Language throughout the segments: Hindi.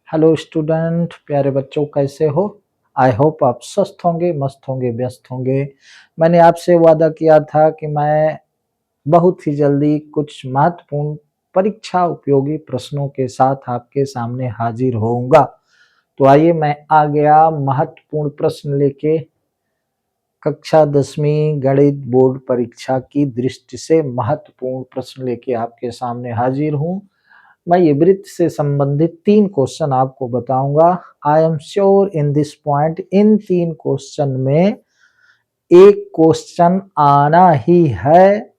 हेलो स्टूडेंट, प्यारे बच्चों, कैसे हो? आई होप आप स्वस्थ होंगे, मस्त होंगे, व्यस्त होंगे। मैंने आपसे वादा किया था कि मैं बहुत ही जल्दी कुछ महत्वपूर्ण परीक्षा उपयोगी प्रश्नों के साथ आपके सामने हाजिर होऊंगा। तो आइए, मैं आ गया महत्वपूर्ण प्रश्न लेके। कक्षा 10वीं गणित बोर्ड परीक्षा की दृष्टि से महत्वपूर्ण प्रश्न लेके आपके सामने हाजिर हूँ। मैं ये वृत्त से संबंधित 3 क्वेश्चन आपको बताऊंगा। I am sure in this point, in 3 question में एक क्वेश्चन आना ही है,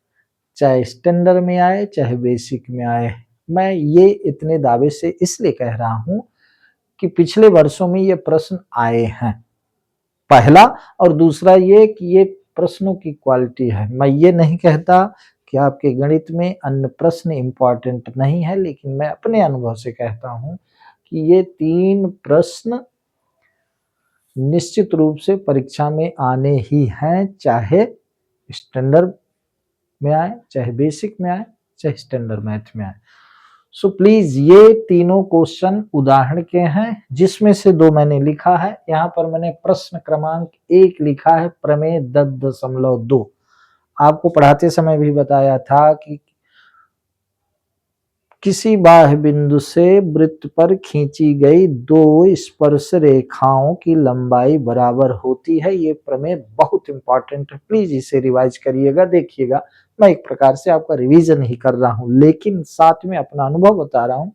चाहे स्टैंडर्ड में आए चाहे बेसिक में आए। मैं ये इतने दावे से इसलिए कह रहा हूं कि पिछले वर्षों में ये प्रश्न आए हैं, पहला। और दूसरा ये कि ये प्रश्नों की क्वालिटी है। मैं ये नहीं कहता कि आपके गणित में अन्य प्रश्न इंपॉर्टेंट नहीं है, लेकिन मैं अपने अनुभव से कहता हूं कि ये 3 प्रश्न निश्चित रूप से परीक्षा में आने ही हैं, चाहे स्टैंडर्ड में आए, चाहे बेसिक में आए, चाहे स्टैंडर्ड मैथ में आए। सो प्लीज, ये तीनों क्वेश्चन उदाहरण के हैं, जिसमें से 2 मैंने लिखा है। यहाँ पर मैंने प्रश्न क्रमांक 1 लिखा है, प्रमेय 10.2। आपको पढ़ाते समय भी बताया था कि किसी बाह्य बिंदु से वृत्त पर खींची गई 2 स्पर्श रेखाओं की लंबाई बराबर होती है। ये प्रमेय बहुत इंपॉर्टेंट है, प्लीज इसे रिवाइज करिएगा। देखिएगा, मैं एक प्रकार से आपका रिवीजन ही कर रहा हूं, लेकिन साथ में अपना अनुभव बता रहा हूं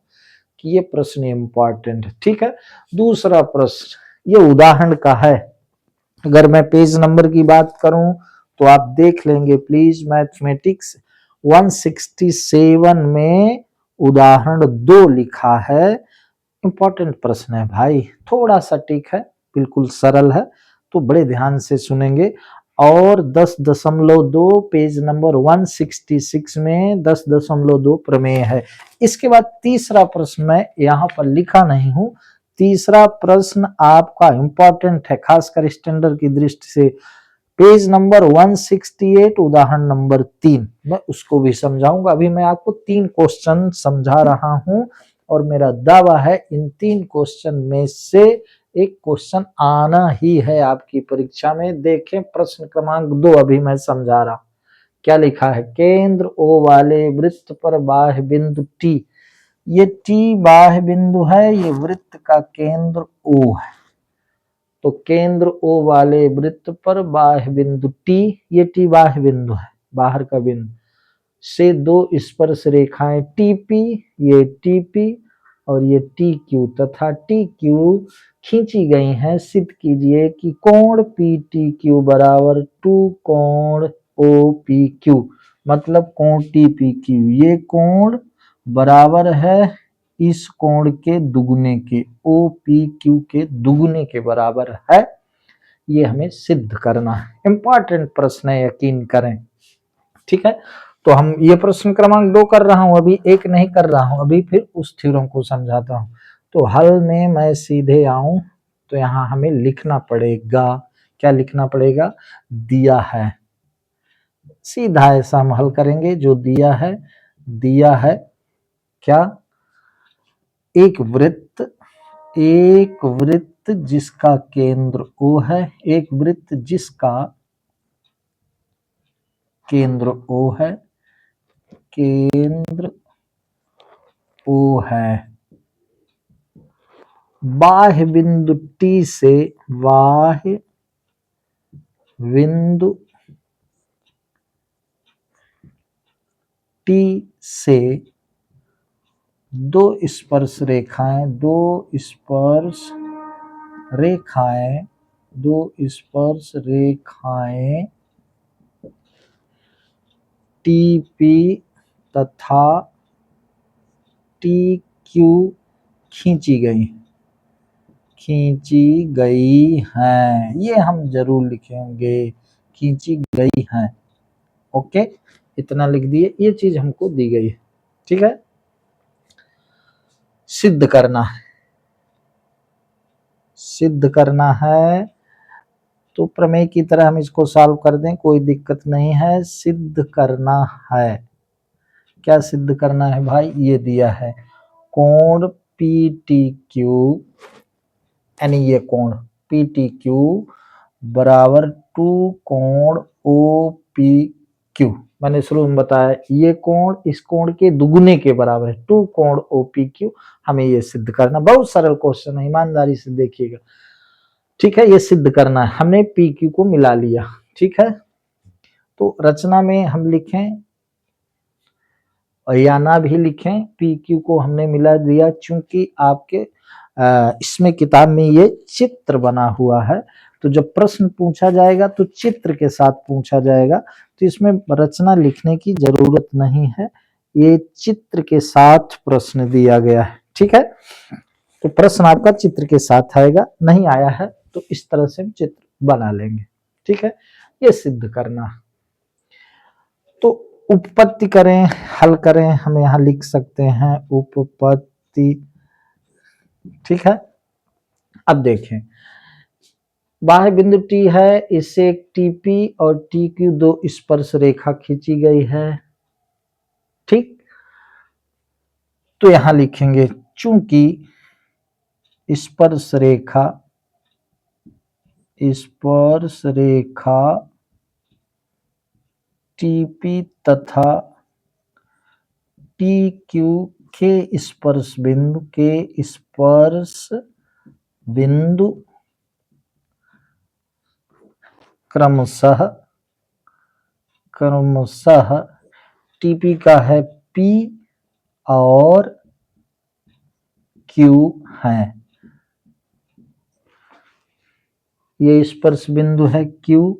कि ये प्रश्न इंपॉर्टेंट है। ठीक है, दूसरा प्रश्न ये उदाहरण का है। अगर मैं पेज नंबर की बात करूं तो आप देख लेंगे प्लीज। मैथमेटिक्स 167 में उदाहरण 2 लिखा है। इंपॉर्टेंट प्रश्न है भाई, थोड़ा सा टिक है, बिल्कुल सरल है, तो बड़े ध्यान से सुनेंगे। और 10.2 पेज नंबर 166 में 10.2 प्रमेय है। इसके बाद तीसरा प्रश्न मैं यहाँ पर लिखा नहीं हूं। तीसरा प्रश्न आपका इंपॉर्टेंट है, खासकर स्टैंडर्ड की दृष्टि से। पेज नंबर 168 उदाहरण नंबर 3, मैं उसको भी समझाऊंगा। अभी मैं आपको 3 क्वेश्चन समझा रहा हूं और मेरा दावा है इन 3 क्वेश्चन में से एक क्वेश्चन आना ही है आपकी परीक्षा में। देखें प्रश्न क्रमांक 2, अभी मैं समझा रहा हूं। क्या लिखा है? केंद्र O वाले वृत्त पर बाह्य बिंदु T, ये T बाह्य बिंदु है, ये वृत्त का केंद्र O है। तो केंद्र O वाले वृत्त पर बाह्य बिंदु T, ये T बाह्य बिंदु है, बाहर का बिंदु, से 2 स्पर्श रेखाएं TP, ये TP और ये TQ तथा TQ खींची गई हैं। सिद्ध कीजिए कि कोण PTQ बराबर 2 कोण OPQ, मतलब कोण TPQ, ये कोण बराबर है इस कोण के दुगुने के, OPQ के दुगुने के बराबर है। ये हमें सिद्ध करना है। इंपॉर्टेंट प्रश्न है, यकीन करें। ठीक है, तो हम ये प्रश्न क्रमांक 2 कर रहा हूं, अभी 1 नहीं कर रहा हूं। अभी फिर उस थ्योरम को समझाता हूं। तो हल में मैं सीधे आऊं तो यहां हमें लिखना पड़ेगा। क्या लिखना पड़ेगा? दिया है। सीधा ऐसा हम हल करेंगे जो दिया है। दिया है क्या? एक वृत्त जिसका केंद्र O है, एक वृत्त जिसका केंद्र O है, केंद्र O है, बाह्य बिंदु T से, बाह्य बिंदु T से 2 स्पर्श रेखाएं, 2 स्पर्श रेखाएं, 2 स्पर्श रेखाएं TP तथा TQ खींची गई हैं। ये हम जरूर लिखेंगे, खींची गई हैं। ओके, इतना लिख दिए, ये चीज हमको दी गई है। ठीक है, सिद्ध करना है तो प्रमेय की तरह हम इसको सॉल्व कर दें, कोई दिक्कत नहीं है। सिद्ध करना है, क्या सिद्ध करना है भाई? ये दिया है कोण पी टी क्यू यानी ये कोण पी टी क्यू बराबर 2 कोण ओ पी क्यू। मैंने शुरू में बताया ये कोण इस कोण के दुगुने के बराबर है, 2 कोण ओ पी क्यू। हमें ये सिद्ध करना, बहुत सरल क्वेश्चन है, ईमानदारी से देखिएगा। ठीक है, ये सिद्ध करना है। हमने पी क्यू को मिला लिया। ठीक है, तो रचना में हम लिखें और या ना भी लिखें, पी क्यू को हमने मिला दिया। चूंकि आपके इसमें किताब में ये चित्र बना हुआ है, तो जब प्रश्न पूछा जाएगा तो चित्र के साथ पूछा जाएगा, तो इसमें रचना लिखने की जरूरत नहीं है, ये चित्र के साथ प्रश्न दिया गया है। ठीक है, तो प्रश्न आपका चित्र के साथ आएगा, नहीं आया है तो इस तरह से हम चित्र बना लेंगे। ठीक है, ये सिद्ध करना। तो उपपत्ति करें, हल करें, हम यहां लिख सकते हैं उपपत्ति। ठीक है, अब देखें, बाह्य बिंदु टी है, इससे एक टीपी और टी क्यू दो स्पर्श रेखा खींची गई है। ठीक, तो यहां लिखेंगे चूंकि स्पर्श रेखा टीपी तथा टी क्यू के स्पर्श बिंदु क्रमशः टीपी का है पी और क्यू है, ये स्पर्श बिंदु है क्यू,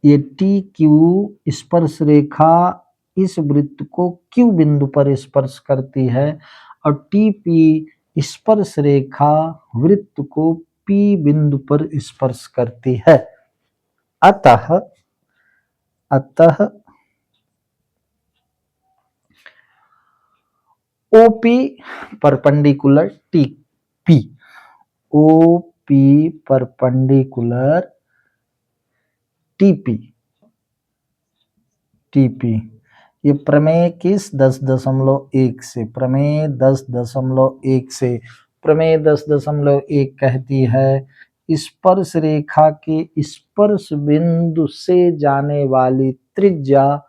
ये टी क्यू स्पर्श रेखा इस वृत्त को क्यू बिंदु पर स्पर्श करती है और टी पी स्पर्श रेखा वृत्त को पी बिंदु पर स्पर्श करती है। अतः OP perpendicular TP, OP perpendicular TP, ये प्रमेय किस 10.1 से, प्रमेय 10.1 कहती है स्पर्श रेखा के स्पर्श बिंदु से जाने वाली त्रिज्या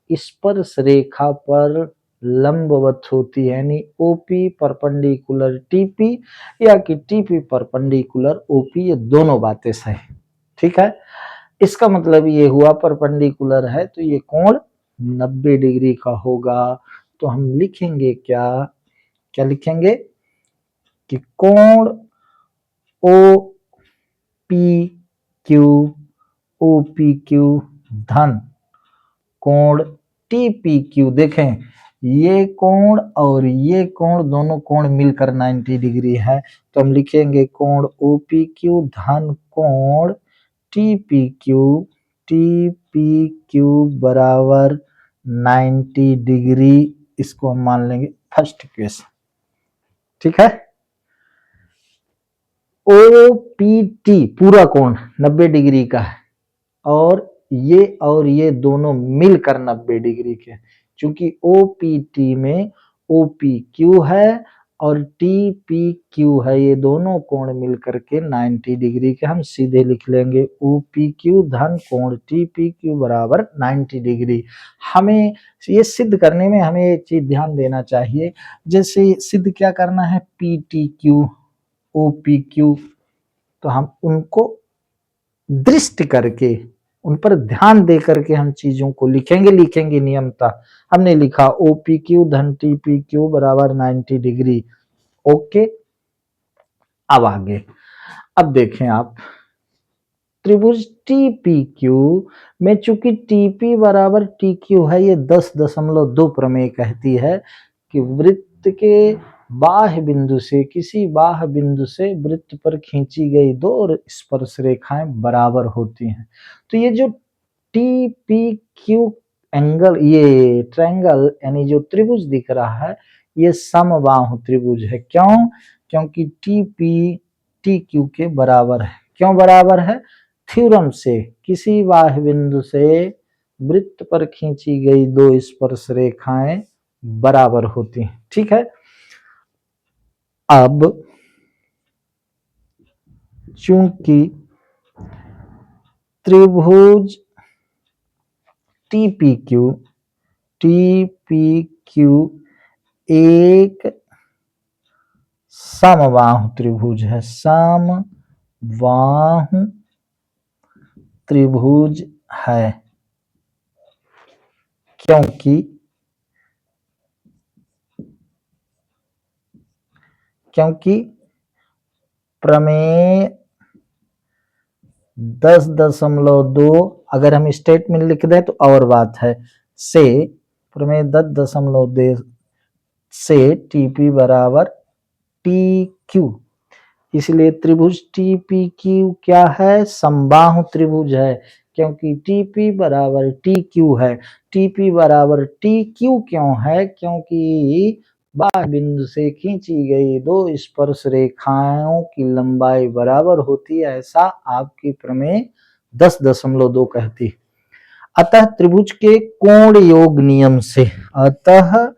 स्पर्श रेखा पर लंबवत होती है, यानी ओपी परपेंडिकुलर टीपी या कि टीपी परपेंडिकुलर ओपी, ये दोनों बातें सही। ठीक है, इसका मतलब ये हुआ परपेंडिकुलर है तो ये कोण 90 डिग्री का होगा। तो हम लिखेंगे क्या लिखेंगे कि कोण ओ पी क्यू धन कोण टी पी क्यू, देखें ये कोण और ये कोण दोनों कोण मिलकर 90 डिग्री है, तो हम लिखेंगे कोण ओ पी क्यू धन कोण टी पी क्यू बराबर 90 डिग्री, इसको हम मान लेंगे फर्स्ट केस। ठीक है, ओ पी टी पूरा कोण 90 डिग्री का है और ये दोनों मिलकर 90 डिग्री के, चूंकि ओ पी टी में ओ पी क्यू है और टी पी क्यू है, ये दोनों कोण मिलकर के 90 डिग्री के, हम सीधे लिख लेंगे ओ पी क्यू धन कोण टी पी क्यू बराबर 90 डिग्री। हमें ये सिद्ध करने में हमें एक चीज ध्यान देना चाहिए, जैसे सिद्ध क्या करना है P T Q O P Q, तो हम उनको दृष्टि करके उन पर ध्यान दे करके हम चीजों को लिखेंगे नियमता। हमने लिखा ओ पी क्यू धन टी पी क्यू बराबर 90 डिग्री। ओके, अब आगे, अब देखें आप त्रिभुज टी पी क्यू में चूंकि टीपी बराबर टी क्यू है, ये 10.2 प्रमेय कहती है कि वृत्त के बाह्य बिंदु से किसी बाह्य बिंदु से वृत्त पर खींची गई दो स्पर्श रेखाएं बराबर होती हैं। तो ये जो टी पी क्यू एंगल, ये ट्रायंगल यानी जो त्रिभुज दिख रहा है, ये समबाहु त्रिभुज है। क्यों? क्योंकि टी पी टी क्यू के बराबर है। क्यों बराबर है? थ्योरम से किसी बाह्य बिंदु से वृत्त पर खींची गई दो स्पर्श रेखाएं बराबर होती हैं। ठीक है, अब चूंकि त्रिभुज टीपीक्यू एक समबाहु त्रिभुज है, समबाहु त्रिभुज है, क्योंकि प्रमेय 10.2 अगर हम स्टेटमेंट लिख दें तो और बात है, से प्रमेय 10.2 से टीपी बराबर टी क्यू, इसलिए त्रिभुज टीपी क्यू क्या है, समबाहु त्रिभुज है, क्योंकि टीपी बराबर टी क्यू है। टीपी बराबर टी क्यू क्यों है, क्योंकि बाह्य बिंदु से खींची गई दो स्पर्श रेखाओं की लंबाई बराबर होती है, ऐसा आपकी प्रमेय 10.2 कहती है। अतः त्रिभुज के कोण योग नियम से, अतः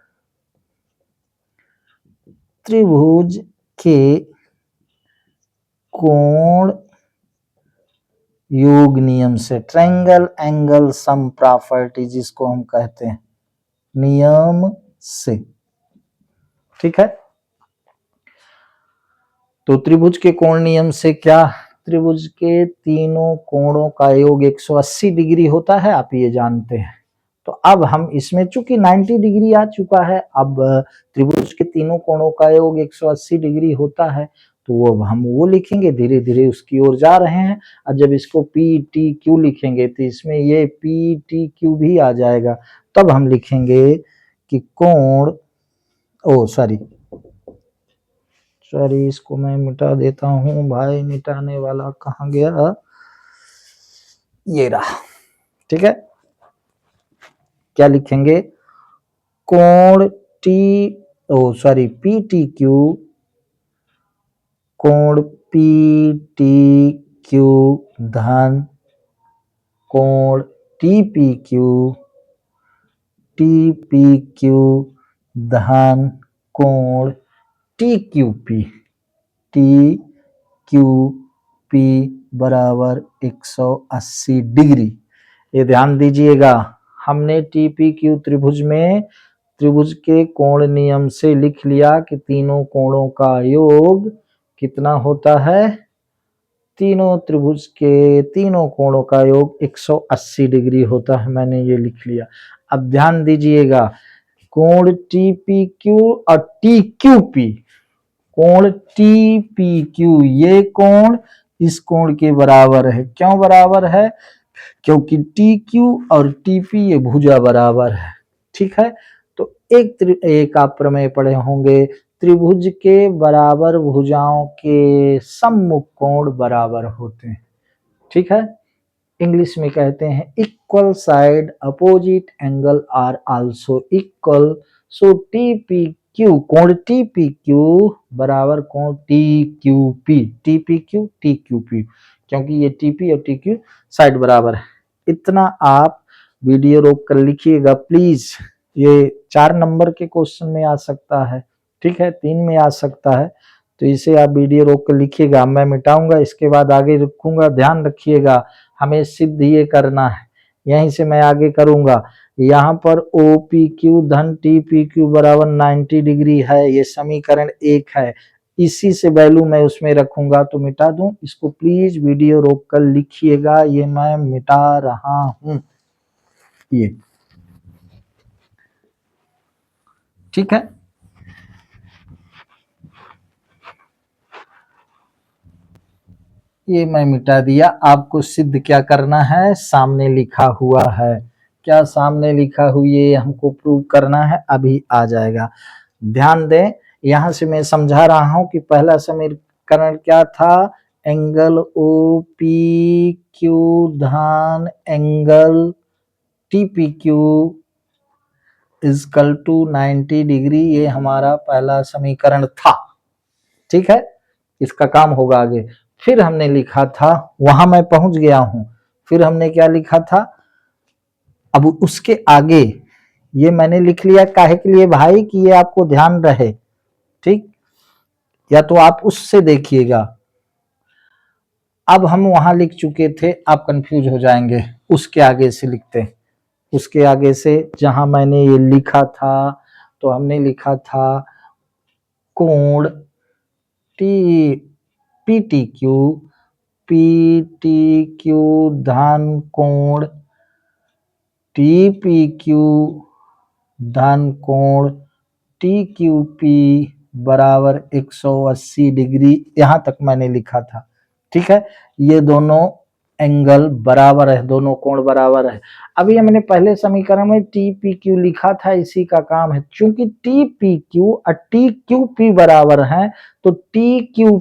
त्रिभुज के कोण योग नियम से, ट्रायंगल एंगल सम प्रॉपर्टी जिसको हम कहते हैं, नियम से, ठीक है। तो त्रिभुज के कोण नियम से क्या, त्रिभुज के तीनों कोणों का योग 180 डिग्री होता है, आप ये जानते हैं। तो अब हम इसमें चूंकि 90 डिग्री आ चुका है, अब त्रिभुज के तीनों कोणों का योग 180 डिग्री होता है, तो अब हम वो लिखेंगे, धीरे धीरे उसकी ओर जा रहे हैं। और जब इसको पी टी क्यू लिखेंगे तो इसमें ये पी टी क्यू भी आ जाएगा, तब हम लिखेंगे कि कोण, सॉरी इसको मैं मिटा देता हूं भाई, मिटाने वाला कहाँ गया, ये रहा, ठीक है। क्या लिखेंगे, कोण पी टी क्यू, कोण पी टी क्यू धन कोण टी पी क्यू धन कोण टी क्यू पी बराबर 180 डिग्री। ये ध्यान दीजिएगा, हमने टीपी क्यू त्रिभुज में त्रिभुज के कोण नियम से लिख लिया कि तीनों कोणों का योग कितना होता है, तीनों त्रिभुज के तीनों कोणों का योग 180 डिग्री होता है, मैंने ये लिख लिया। अब ध्यान दीजिएगा, कोण टीपी क्यू और टी क्यू पी, कोण टी पी क्यू ये कोण इस कोण के बराबर है। क्यों बराबर है, क्योंकि टी क्यू और टी पी ये भुजा बराबर है, ठीक है। तो एक आप प्रमेय पढ़े होंगे, त्रिभुज के बराबर भुजाओं के सम्मुख कोण बराबर होते हैं, ठीक है। इंग्लिश में कहते हैं equal side opposite angle are also equal, so T P Q, कोण टी पी क्यू बराबर कोण टी क्यू पी, क्योंकि ये टी पी और टी क्यू साइड बराबर है। इतना आप वीडियो रोक कर लिखिएगा प्लीज, ये 4 नंबर के क्वेश्चन में आ सकता है, ठीक है, 3 में आ सकता है, तो इसे आप वीडियो रोक कर लिखिएगा। मैं मिटाऊंगा, इसके बाद आगे रखूंगा, ध्यान रखिएगा, हमें सिद्ध ये करना है, यहीं से मैं आगे करूंगा। यहाँ पर ओ पी क्यू धन टी पी क्यू बराबर 90 डिग्री है, ये समीकरण 1 है, इसी से वैल्यू मैं उसमें रखूंगा, तो मिटा दूं इसको, प्लीज वीडियो रोक कर लिखिएगा, ये मैं मिटा रहा हूं, ये ठीक है। ये मैं मिटा दिया। आपको सिद्ध क्या करना है, सामने लिखा हुआ है, क्या सामने लिखा हुआ ये हमको प्रूव करना है, अभी आ जाएगा। ध्यान दें, यहां से मैं समझा रहा हूं कि पहला समीकरण क्या था, एंगल ओ पी क्यू धन angle T P Q is equal to 90 degree, ये हमारा पहला समीकरण था, ठीक है। इसका काम होगा आगे। फिर हमने लिखा था, वहां मैं पहुंच गया हूं, फिर हमने क्या लिखा था, अब उसके आगे ये मैंने लिख लिया, काहे के लिए भाई, कि ये आपको ध्यान रहे, ठीक। या तो आप उससे देखिएगा। अब हम वहां लिख चुके थे, आप कंफ्यूज हो जाएंगे, उसके आगे से लिखते हैं। उसके आगे से जहां मैंने ये लिखा था, तो हमने लिखा था कोण T P T Q, P T Q धन कोण टी पी क्यू धन कोण टी क्यू पी बराबर 180 डिग्री, यहां तक मैंने लिखा था। ठीक है, ये दोनों एंगल बराबर है, दोनों कोण बराबर है। अभी मैंने पहले समीकरण में टी पी क्यू लिखा था, इसी का काम है। चूंकि टी पी क्यू और टी क्यू पी बराबर है, तो टी क्यू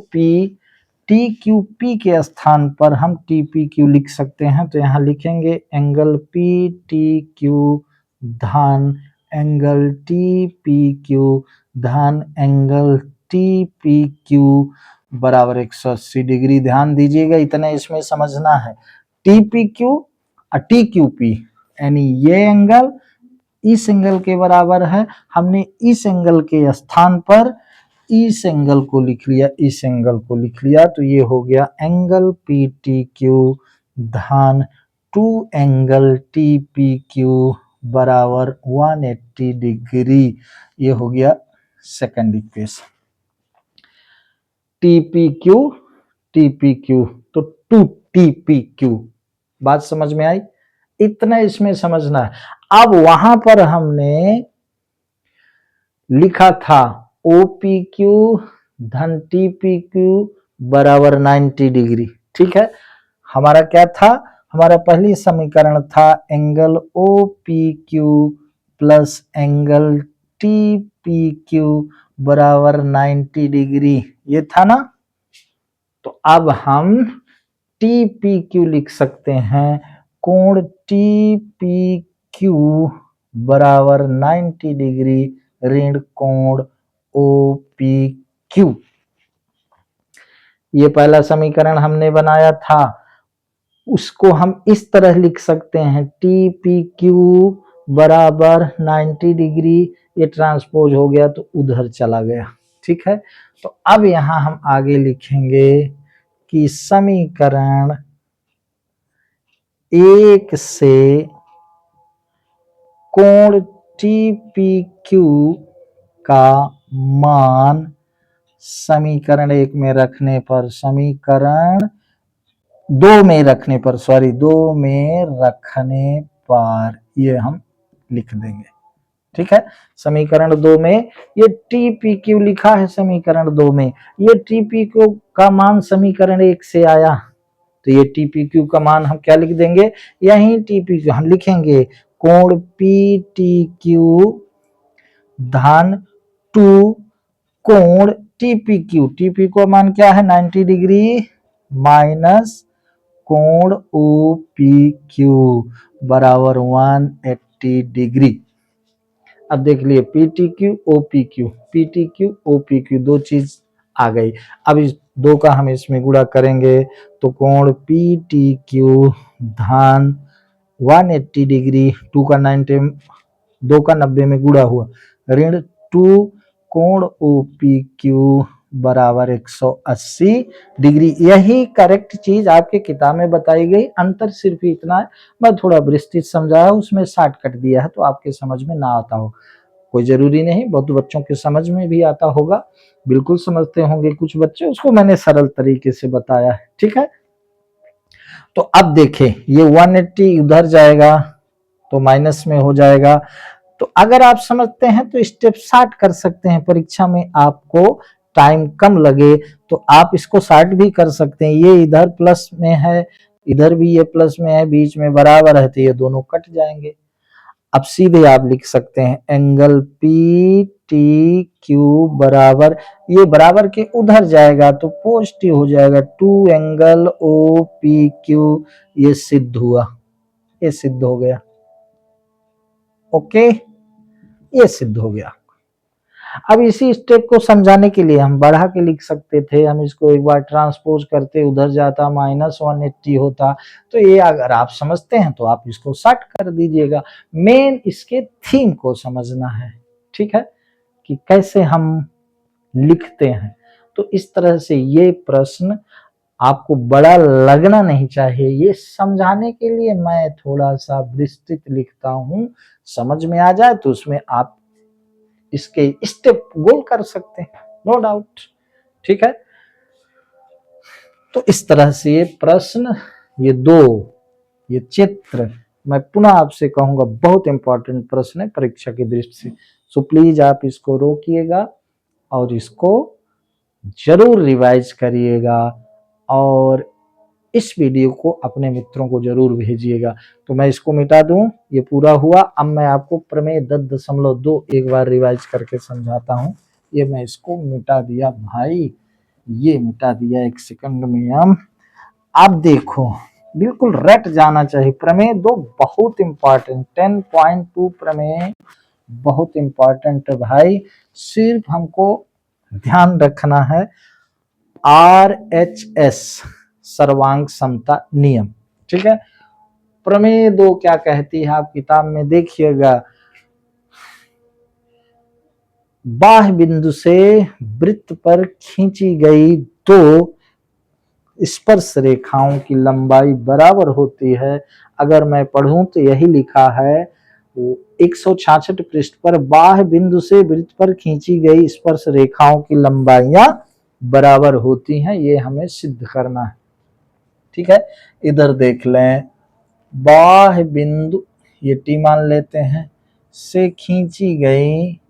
पी के स्थान पर हम टी पी क्यू लिख सकते हैं। तो यहां लिखेंगे एंगल पी टी क्यू धन एंगल टी पी क्यू धन एंगल टी पी क्यू बराबर 180 डिग्री। ध्यान दीजिएगा, इतना इसमें समझना है। टी पी क्यू और टी क्यू पी, यानी ये एंगल इस एंगल के बराबर है। हमने इस एंगल के स्थान पर इस एंगल को लिख लिया, इस एंगल को लिख लिया, तो ये हो गया एंगल पी टी क्यू धन 2 एंगल टी पी क्यू बराबर 180 डिग्री। ये हो गया second equation. T P Q तो 2 टी पी क्यू, बात समझ में आई? इतना इसमें समझना है। अब वहां पर हमने लिखा था ओ पी क्यू धन टी पी क्यू बराबर 90 डिग्री। ठीक है, हमारा क्या था? हमारा पहली समीकरण था angle O P Q plus angle T P Q बराबर 90 डिग्री, ये था ना। तो अब हम टी पी क्यू लिख सकते हैं, कोण टी पी क्यू बराबर 90 डिग्री ऋण कोण ओ पी क्यू। ये पहला समीकरण हमने बनाया था, उसको हम इस तरह लिख सकते हैं, टी पी क्यू बराबर 90 डिग्री, ये ट्रांसपोज हो गया तो उधर चला गया। ठीक है, तो अब यहां हम आगे लिखेंगे कि समीकरण 1 से कोण टी पी क्यू का मान समीकरण 1 में रखने पर, समीकरण 2 में रखने पर, सॉरी 2 में रखने पर ये हम लिख देंगे। ठीक है, समीकरण 2 में ये टी पी क्यू लिखा है, समीकरण 2 में ये टी पी क्यू का मान समीकरण 1 से आया, तो ये टी पी क्यू का मान हम क्या लिख देंगे, यही टी पी क्यू हम लिखेंगे, कोण पी टी क्यू धन 2 कोण T P Q, T P का मान क्या है 90 डिग्री माइनस कोण ओ पी क्यू बराबर 180 डिग्री। अब देख लिए P T Q O P Q, P T Q O P Q, दो चीज आ गई। अब इस दो का हम इसमें गुणा करेंगे, तो कोण पी टी क्यू धन 180 डिग्री, 2 का 90, 2 का 90 में गुणा हुआ, ऋण 2 कोण ओ पी क्यू बराबर 180 डिग्री। यही करेक्ट चीज आपके किताब में बताई गई, अंतर सिर्फ इतना है, मैं थोड़ा विस्तृत समझाया, उसमें शॉर्टकट दिया है, तो आपके समझ में ना आता हो, कोई जरूरी नहीं, बहुत बच्चों के समझ में भी आता होगा, बिल्कुल समझते होंगे कुछ बच्चे, उसको मैंने सरल तरीके से बताया है। ठीक है, तो अब देखें ये 180 उधर जाएगा तो माइनस में हो जाएगा, तो अगर आप समझते हैं तो स्टेप शॉर्ट कर सकते हैं, परीक्षा में आपको टाइम कम लगे तो आप इसको शॉर्ट भी कर सकते हैं। ये इधर प्लस में है, इधर भी ये प्लस में है, बीच में बराबर है, तो ये दोनों कट जाएंगे। अब सीधे आप लिख सकते हैं एंगल पी टी क्यू बराबर, ये बराबर के उधर जाएगा तो पॉजिटिव हो जाएगा, 2 एंगल ओ पी क्यू, ये सिद्ध हुआ, ये सिद्ध हो गया। ओके, ये सिद्ध हो गया। अब इसी स्टेप को समझाने के लिए हम बढ़ा के लिख सकते थे, हम इसको एक बार ट्रांसपोज करते उधर जाता -180 होता, तो ये अगर आप समझते हैं तो आप इसको शॉर्ट कर दीजिएगा। मेन इसके थीम को समझना है, ठीक है, कि कैसे हम लिखते हैं। तो इस तरह से ये प्रश्न आपको बड़ा लगना नहीं चाहिए। ये समझाने के लिए मैं थोड़ा सा विस्तृत लिखता हूं, समझ में आ जाए तो उसमें आप इसके स्टेप गोल कर सकते हैं, नो डाउट। ठीक है, तो इस तरह से ये प्रश्न, ये चित्र मैं पुनः आपसे कहूंगा बहुत इंपॉर्टेंट प्रश्न है परीक्षा की दृष्टि से। सो प्लीज आप इसको रोकिएगा और इसको जरूर रिवाइज करिएगा और इस वीडियो को अपने मित्रों को जरूर भेजिएगा। तो मैं इसको मिटा दूं, ये पूरा हुआ। अब मैं आपको प्रमेय 10.2 एक बार रिवाइज करके समझाता हूं। ये मैं इसको मिटा दिया भाई, ये मिटा दिया, एक सेकंड में हम। आप देखो बिल्कुल रट जाना चाहिए। प्रमेय 2 बहुत इंपॉर्टेंट, 10.2 प्रमेय बहुत इंपॉर्टेंट है भाई। सिर्फ हमको ध्यान रखना है RHS सर्वांग समता नियम। ठीक है, प्रमेय 2 क्या कहती है आप किताब में देखिएगा। बाह्य बिंदु से वृत्त पर खींची गई 2 स्पर्श रेखाओं की लंबाई बराबर होती है। अगर मैं पढ़ूं तो यही लिखा है 166 पृष्ठ पर, बाह्य बिंदु से वृत्त पर खींची गई स्पर्श रेखाओं की लंबाइयां बराबर होती हैं, ये हमें सिद्ध करना है। ठीक है, इधर देख लें, बाह्य बिंदु ये टी मान लेते हैं से खींची गई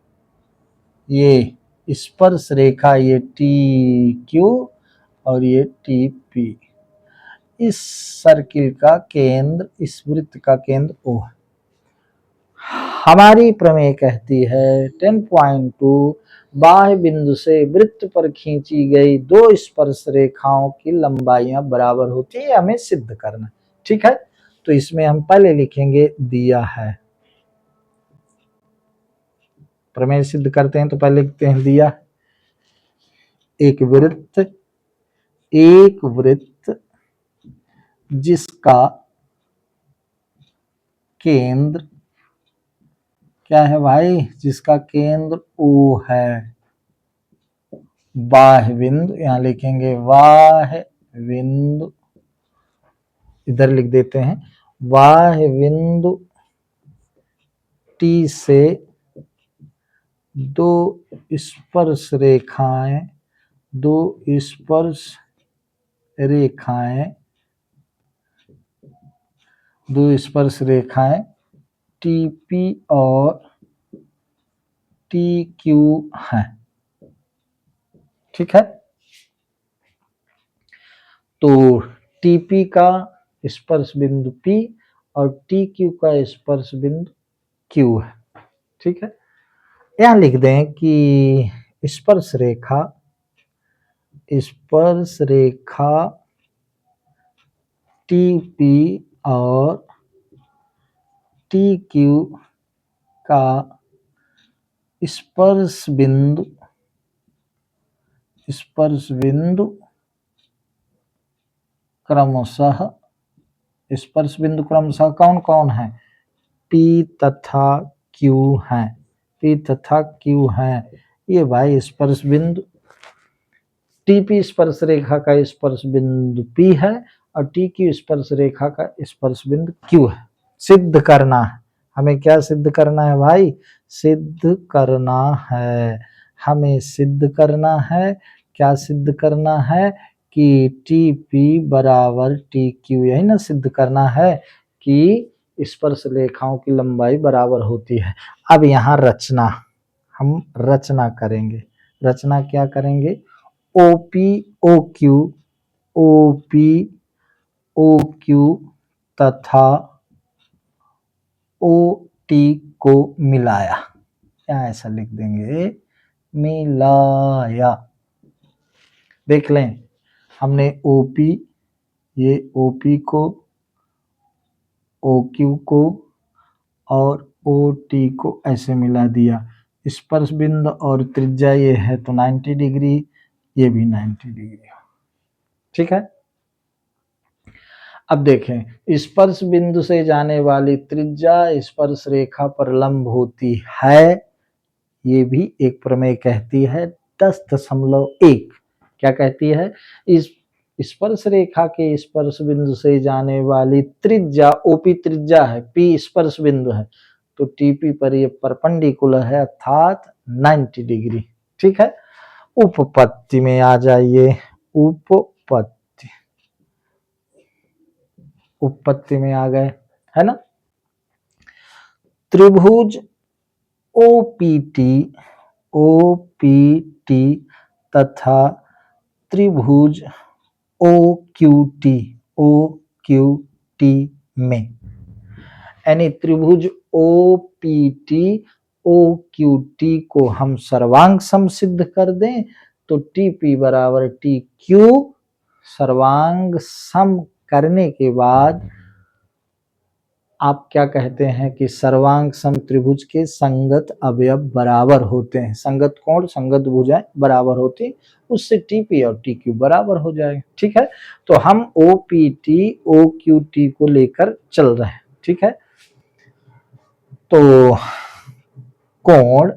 ये स्पर्श रेखा, ये टी क्यू और ये टी पी। इस सर्किल का केंद्र, इस वृत्त का केंद्र ओ है। हमारी प्रमेय कहती है 10.2 बाह्य बिंदु से वृत्त पर खींची गई 2 स्पर्श रेखाओं की लंबाइयां बराबर होती है, हमें सिद्ध करना। ठीक है, तो इसमें हम पहले लिखेंगे दिया है। प्रमेय सिद्ध करते हैं तो पहले लिखते हैं दिया। एक वृत्त जिसका केंद्र क्या है भाई, जिसका केंद्र O है। बाह्य बिंदु यहां लिखेंगे, बाह्य बिंदु इधर लिख देते हैं, बाह्य बिंदु T से 2 स्पर्श रेखाएं, 2 स्पर्श रेखाएं, 2 स्पर्श रेखाएं TP और TQ हैं। ठीक है, तो TP का स्पर्श बिंदु P और TQ का स्पर्श बिंदु Q है। ठीक है, यहां लिख दें कि स्पर्श रेखा TP और TQ का स्पर्श बिंदु क्रमशः कौन कौन है, P तथा Q हैं। P तथा Q हैं, ये भाई स्पर्श बिंदु TP स्पर्श रेखा का स्पर्श बिंदु P है और TQ स्पर्श रेखा का स्पर्श बिंदु Q है। सिद्ध करना है हमें, क्या सिद्ध करना है भाई, सिद्ध करना है, हमें सिद्ध करना है। क्या सिद्ध करना है कि TP बराबर TQ, यही ना सिद्ध करना है कि स्पर्श रेखाओं की लंबाई बराबर होती है। अब यहाँ रचना, हम रचना करेंगे। रचना क्या करेंगे, OP OQ तथा OT को मिलाया, या ऐसा लिख देंगे मिलाया। देख लें, हमने ये OP को, OQ को और OT को ऐसे मिला दिया। स्पर्श बिंदु और त्रिज्या ये है तो 90 डिग्री, ये भी 90 डिग्री। ठीक है, अब देखें, स्पर्श बिंदु से जाने वाली त्रिज्या स्पर्श रेखा पर लंब होती है, ये भी एक प्रमेय कहती है 10.1। क्या कहती है? इस स्पर्श रेखा के स्पर्श बिंदु से जाने वाली त्रिज्या ओपी त्रिज्या है, पी स्पर्श बिंदु है, तो टीपी पर ये परपेंडिकुलर है अर्थात 90 डिग्री। ठीक है, उपपत्ति में आ जाइए। उपपत्ति में आ गए, है ना। त्रिभुज ओपीटी तथा त्रिभुज ओक्यूटी में, यानी त्रिभुज ओपीटी ओक्यूटी को हम सर्वांग सम सिद्ध कर दें तो टीपी बराबर टी क्यू, सर्वांग सम करने के बाद आप क्या कहते हैं कि सर्वांग सम त्रिभुज के संगत अवयव बराबर होते हैं, संगत कोण संगत भुजाएं बराबर होती, उससे टीपी और टी क्यू बराबर हो जाएगा। ठीक है, तो हम ओपीटी ओक्यूटी को लेकर चल रहे हैं। ठीक है, तो कोण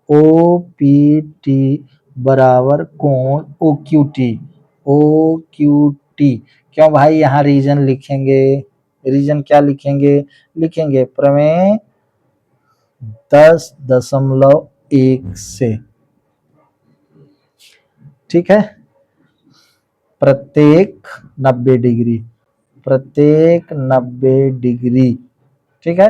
ओपीटी बराबर कोण ओक्यूटी। क्यों भाई यहाँ रीजन लिखेंगे, रीजन क्या लिखेंगे? लिखेंगे प्रमेय 10.1 से, ठीक है, प्रत्येक 90 डिग्री, प्रत्येक 90 डिग्री। ठीक है,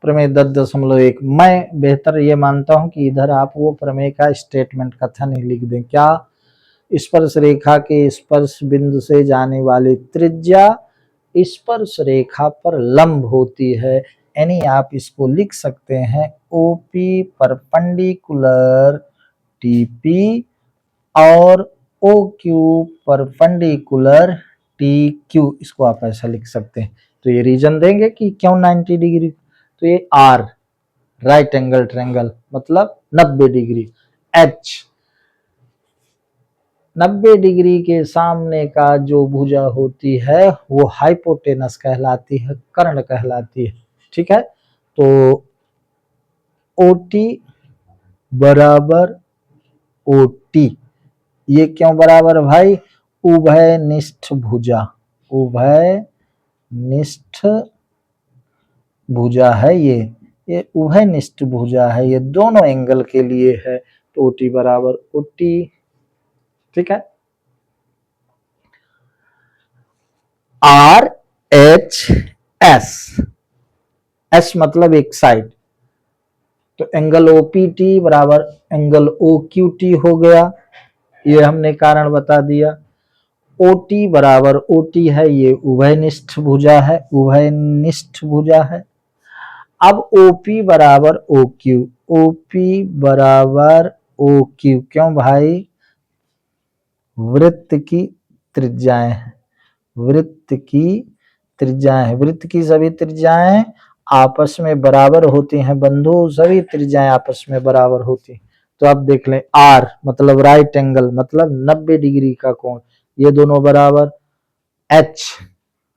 प्रमेय 10.1। मैं बेहतर ये मानता हूं कि इधर आप वो प्रमेय का स्टेटमेंट कथन ही लिख दें। क्या? स्पर्श रेखा के स्पर्श बिंदु से जाने वाली त्रिज्या स्पर्श रेखा पर लंब होती है, यानी आप इसको लिख सकते हैं ओपी परपेंडिकुलर टीपी और O Q perpendicular T Q, इसको आप ऐसा लिख सकते हैं। तो ये रीजन देंगे कि क्यों 90 डिग्री, तो ये आर राइट एंगल ट्रायंगल मतलब 90 डिग्री, एच 90 डिग्री के सामने का जो भुजा होती है वो हाइपोटेनस कहलाती है, कर्ण कहलाती है। ठीक है, तो ओटी बराबर ओटी, ये क्यों बराबर भाई? उभयनिष्ठ भुजा, उभयनिष्ठ भुजा है ये उभयनिष्ठ भुजा है, ये दोनों एंगल के लिए है, तो ओटी बराबर ओटी। ठीक है, आर एच एस, एस मतलब एक साइड, तो एंगल ओपीटी बराबर एंगल ओक्यूटी हो गया, ये हमने कारण बता दिया। ओटी बराबर ओटी है, ये उभयनिष्ठ भुजा है, उभयनिष्ठ भुजा है। अब ओपी बराबर ओक्यू, ओपी बराबर ओक्यू, क्यों भाई? वृत्त की त्रिज्याएं हैं, वृत्त की त्रिज्याएं, वृत्त की सभी त्रिज्याएं आपस में बराबर होती हैं बंधु, सभी त्रिज्याएं आपस में बराबर होती। तो आप देख लें आर मतलब राइट एंगल मतलब 90 डिग्री का कोण, ये दोनों बराबर। एच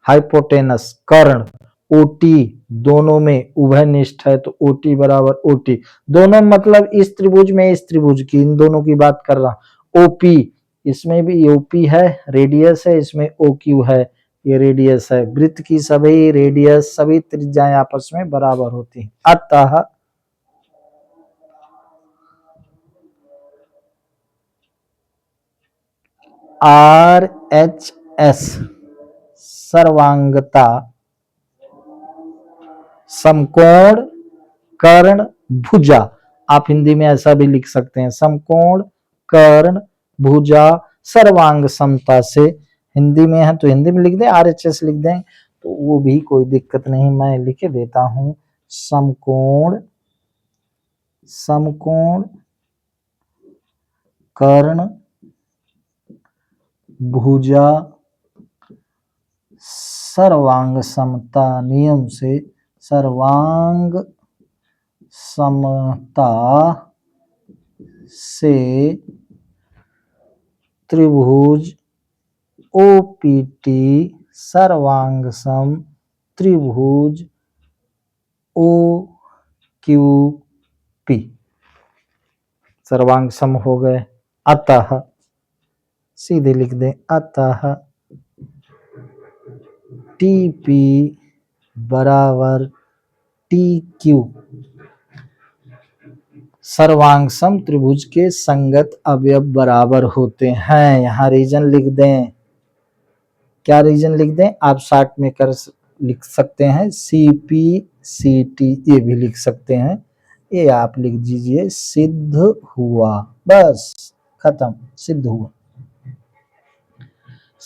हाइपोटेनस कर्ण, ओटी दोनों में उभयनिष्ठ है, तो ओटी बराबर ओटी, दोनों मतलब इस त्रिभुज में इस त्रिभुज की, इन दोनों की बात कर रहा। ओपी इसमें भी ओपी है, रेडियस है, इसमें ओक्यू है, ये रेडियस है। वृत्त की सभी रेडियस सभी त्रिज्याएं आपस में बराबर होती हैं, अतः आर एच एस सर्वांगता समकोण कर्ण भुजा, आप हिंदी में ऐसा भी लिख सकते हैं, समकोण कर्ण भुजा सर्वांग समता से, हिंदी में है तो हिंदी में लिख दें, आरएचएस लिख दें तो वो भी कोई दिक्कत नहीं, मैं लिख देता हूं समकोण, समकोण कर्ण भुजा सर्वांग समता नियम से, सर्वांग समता से त्रिभुज ओपीटी सर्वांग सम त्रिभुज ओ क्यू पी। सर्वांग सम हो गए। अतः सीधे लिख दें, अतः टी पी बराबर टी क्यू सर्वांग सम त्रिभुज के संगत अवयव बराबर होते हैं। यहाँ रीजन लिख दें। क्या रीजन लिख दें? आप शॉर्ट में कर लिख सकते हैं, सी पी सी टी ये भी लिख सकते हैं। ये आप लिख दीजिए, सिद्ध हुआ, बस खत्म, सिद्ध हुआ।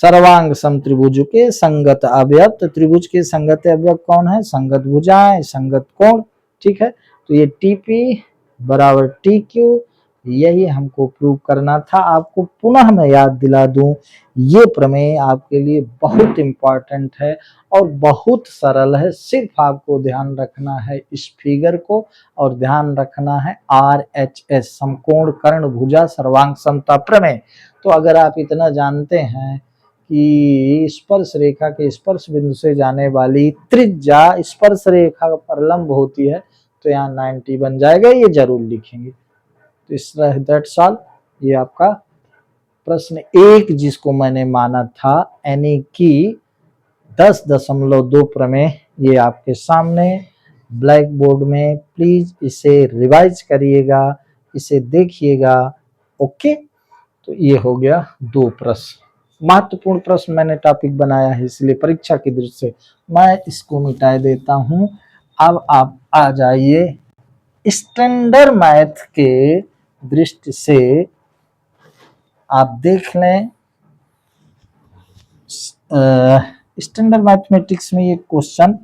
सर्वांग सम त्रिभुज के संगत अवयव, तो त्रिभुज के संगत अवयव कौन है? संगत भुजाएं, संगत कोण, ठीक है। तो ये टीपी बराबर टी क्यू, यही हमको प्रूव करना था। आपको पुनः मैं याद दिला दूं, ये प्रमेय आपके लिए बहुत इंपॉर्टेंट है और बहुत सरल है। सिर्फ आपको ध्यान रखना है इस फिगर को, और ध्यान रखना है RHS, समकोण कर्ण भुजा सर्वांग समता प्रमेय। तो अगर आप इतना जानते हैं कि स्पर्श रेखा के स्पर्श बिंदु से जाने वाली त्रिज्या स्पर्श रेखा पर लंब होती है, तो यहाँ 90 बन जाएगा, ये जरूर लिखेंगे। तो इस तरह दैट्स ऑल। ये आपका प्रश्न 1 जिसको मैंने माना था, यानी कि 10.2 प्रमेय, ये आपके सामने ब्लैक बोर्ड में, प्लीज इसे रिवाइज करिएगा, इसे देखिएगा। ओके, तो ये हो गया 2 प्रश्न। महत्वपूर्ण प्रश्न मैंने टॉपिक बनाया है, इसलिए परीक्षा की दृष्टि से मैं इसको मिटा देता हूं। अब आप आ जाइए स्टैंडर्ड मैथ के दृष्टि से, आप देख लें। स्टैंडर्ड मैथमेटिक्स में ये क्वेश्चन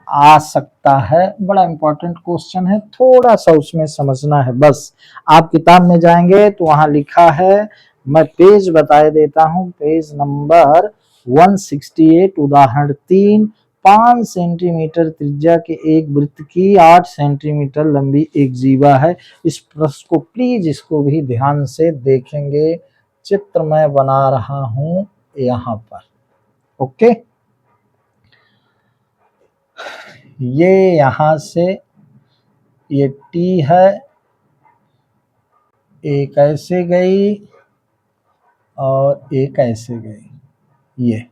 आ सकता है, बड़ा इंपॉर्टेंट क्वेश्चन है, थोड़ा सा उसमें समझना है बस। आप किताब में जाएंगे तो वहां लिखा है, मैं पेज बता देता हूं, पेज नंबर 168, उदाहरण 3, 5 सेंटीमीटर त्रिज्या के एक वृत्त की 8 सेंटीमीटर लंबी एक जीवा है। इस प्रश्न को प्लीज इसको भी ध्यान से देखेंगे, चित्र मैं बना रहा हूं यहाँ पर। ओके, ये यहां से ये टी है, एक ऐसे गई और एक ऐसे गई, ये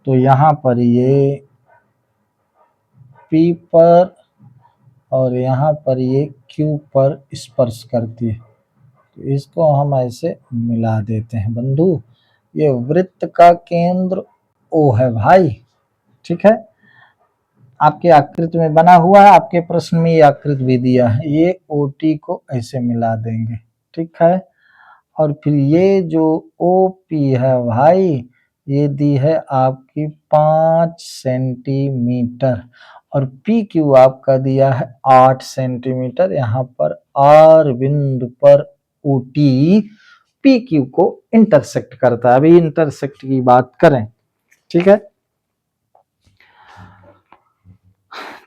तो यहाँ पर ये P पर और यहाँ पर ये Q पर स्पर्श करती है, तो इसको हम ऐसे मिला देते हैं बंधु। ये वृत्त का केंद्र O है भाई, ठीक है, आपके आकृति में बना हुआ है, आपके प्रश्न में ये आकृति भी दिया है। ये OT को ऐसे मिला देंगे, ठीक है। और फिर ये जो OP है भाई, ये दी है आपकी 5 सेंटीमीटर, और PQ आपका दिया है 8 सेंटीमीटर। यहाँ पर R बिंदु पर OT PQ को इंटरसेक्ट करता है। अभी इंटरसेक्ट की बात करें, ठीक है।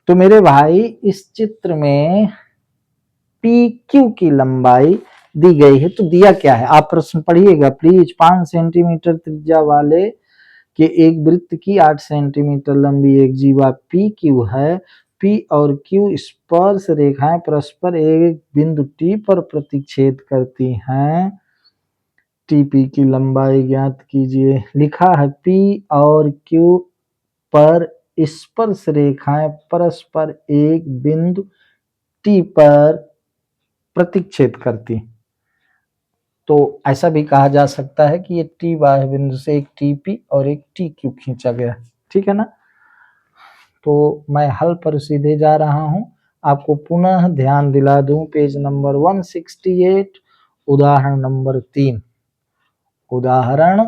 तो मेरे भाई इस चित्र में PQ की लंबाई दी गई है, तो दिया क्या है आप प्रश्न पढ़िएगा प्लीज। 5 सेंटीमीटर त्रिज्या वाले के एक वृत्त की 8 सेंटीमीटर लंबी एक जीवा PQ है। P और Q स्पर्श रेखाएं परस्पर एक बिंदु T पर प्रतिच्छेद करती हैं। TP की लंबाई ज्ञात कीजिए। लिखा है P और Q पर स्पर्श रेखाएं परस्पर एक बिंदु T पर प्रतिच्छेद करती, तो ऐसा भी कहा जा सकता है कि ये T बाह्य बिंदु से एक TP और एक TQ खींचा गया, ठीक है ना। तो मैं हल पर सीधे जा रहा हूं, आपको पुनः ध्यान दिला दूं, पेज नंबर 168, उदाहरण नंबर 3। उदाहरण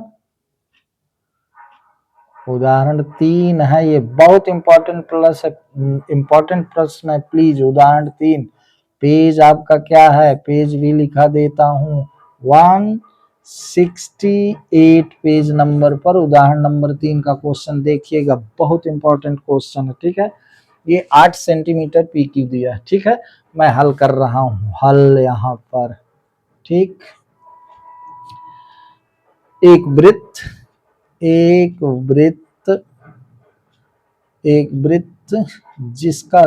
3 है, ये बहुत इंपॉर्टेंट प्रश्न है, प्लीज। उदाहरण 3, पेज आपका क्या है, पेज भी लिखा देता हूं, 168 पेज नंबर पर उदाहरण नंबर 3 का क्वेश्चन देखिएगा, बहुत इंपॉर्टेंट क्वेश्चन है, ठीक है। ये 8 सेंटीमीटर PQ दिया है, ठीक है। मैं हल कर रहा हूं, हल यहाँ पर, ठीक। एक वृत्त जिसका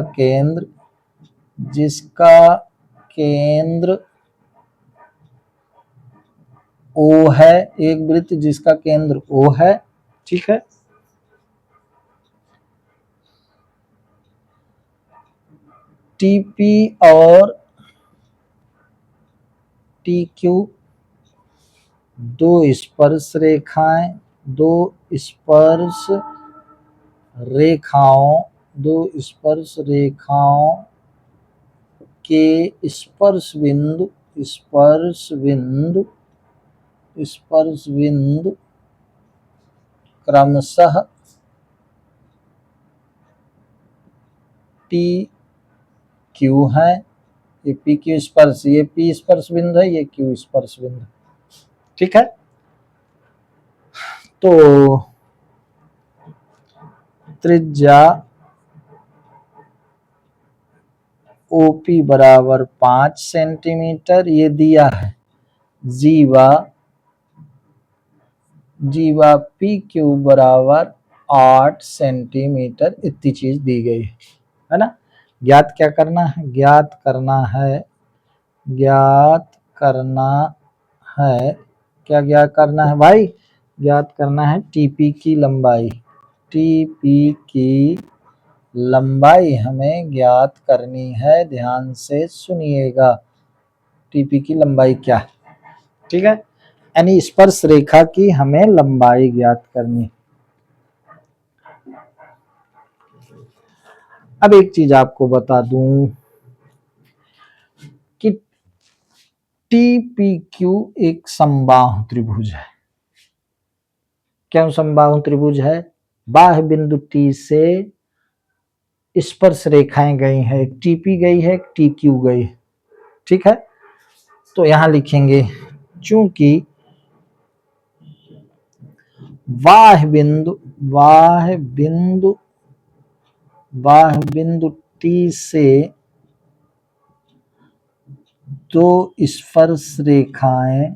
केंद्र O है, एक वृत्त जिसका केंद्र O है, ठीक है। TP और TQ दो स्पर्श रेखाएं, दो स्पर्श रेखाओं के स्पर्श बिंदु क्रमशः TQ है। ये PQ स्पर्श, ये P स्पर्श बिंदु है, ये Q स्पर्श बिंदु, ठीक है। तो त्रिज्या OP बराबर 5 सेंटीमीटर ये दिया है, जीवा PQ बराबर 8 सेंटीमीटर इतनी चीज दी गई है ना। ज्ञात क्या करना है, ज्ञात करना है, क्या ज्ञात करना है भाई, ज्ञात करना है TP की लंबाई, TP की लंबाई हमें ज्ञात करनी है। ध्यान से सुनिएगा, TP की लंबाई क्या है, ठीक है। यानी स्पर्श रेखा की हमें लंबाई ज्ञात करनी। अब एक चीज आपको बता दूं कि TPQ एक समबाहु त्रिभुज है। क्यों समबाहु त्रिभुज है, बाह्य बिंदु T से स्पर्श रेखाएं गई हैं, एक TP गई है, एक TQ गई, ठीक है। तो यहां लिखेंगे चूंकि बाह्य बिंदु T से दो स्पर्श रेखाएं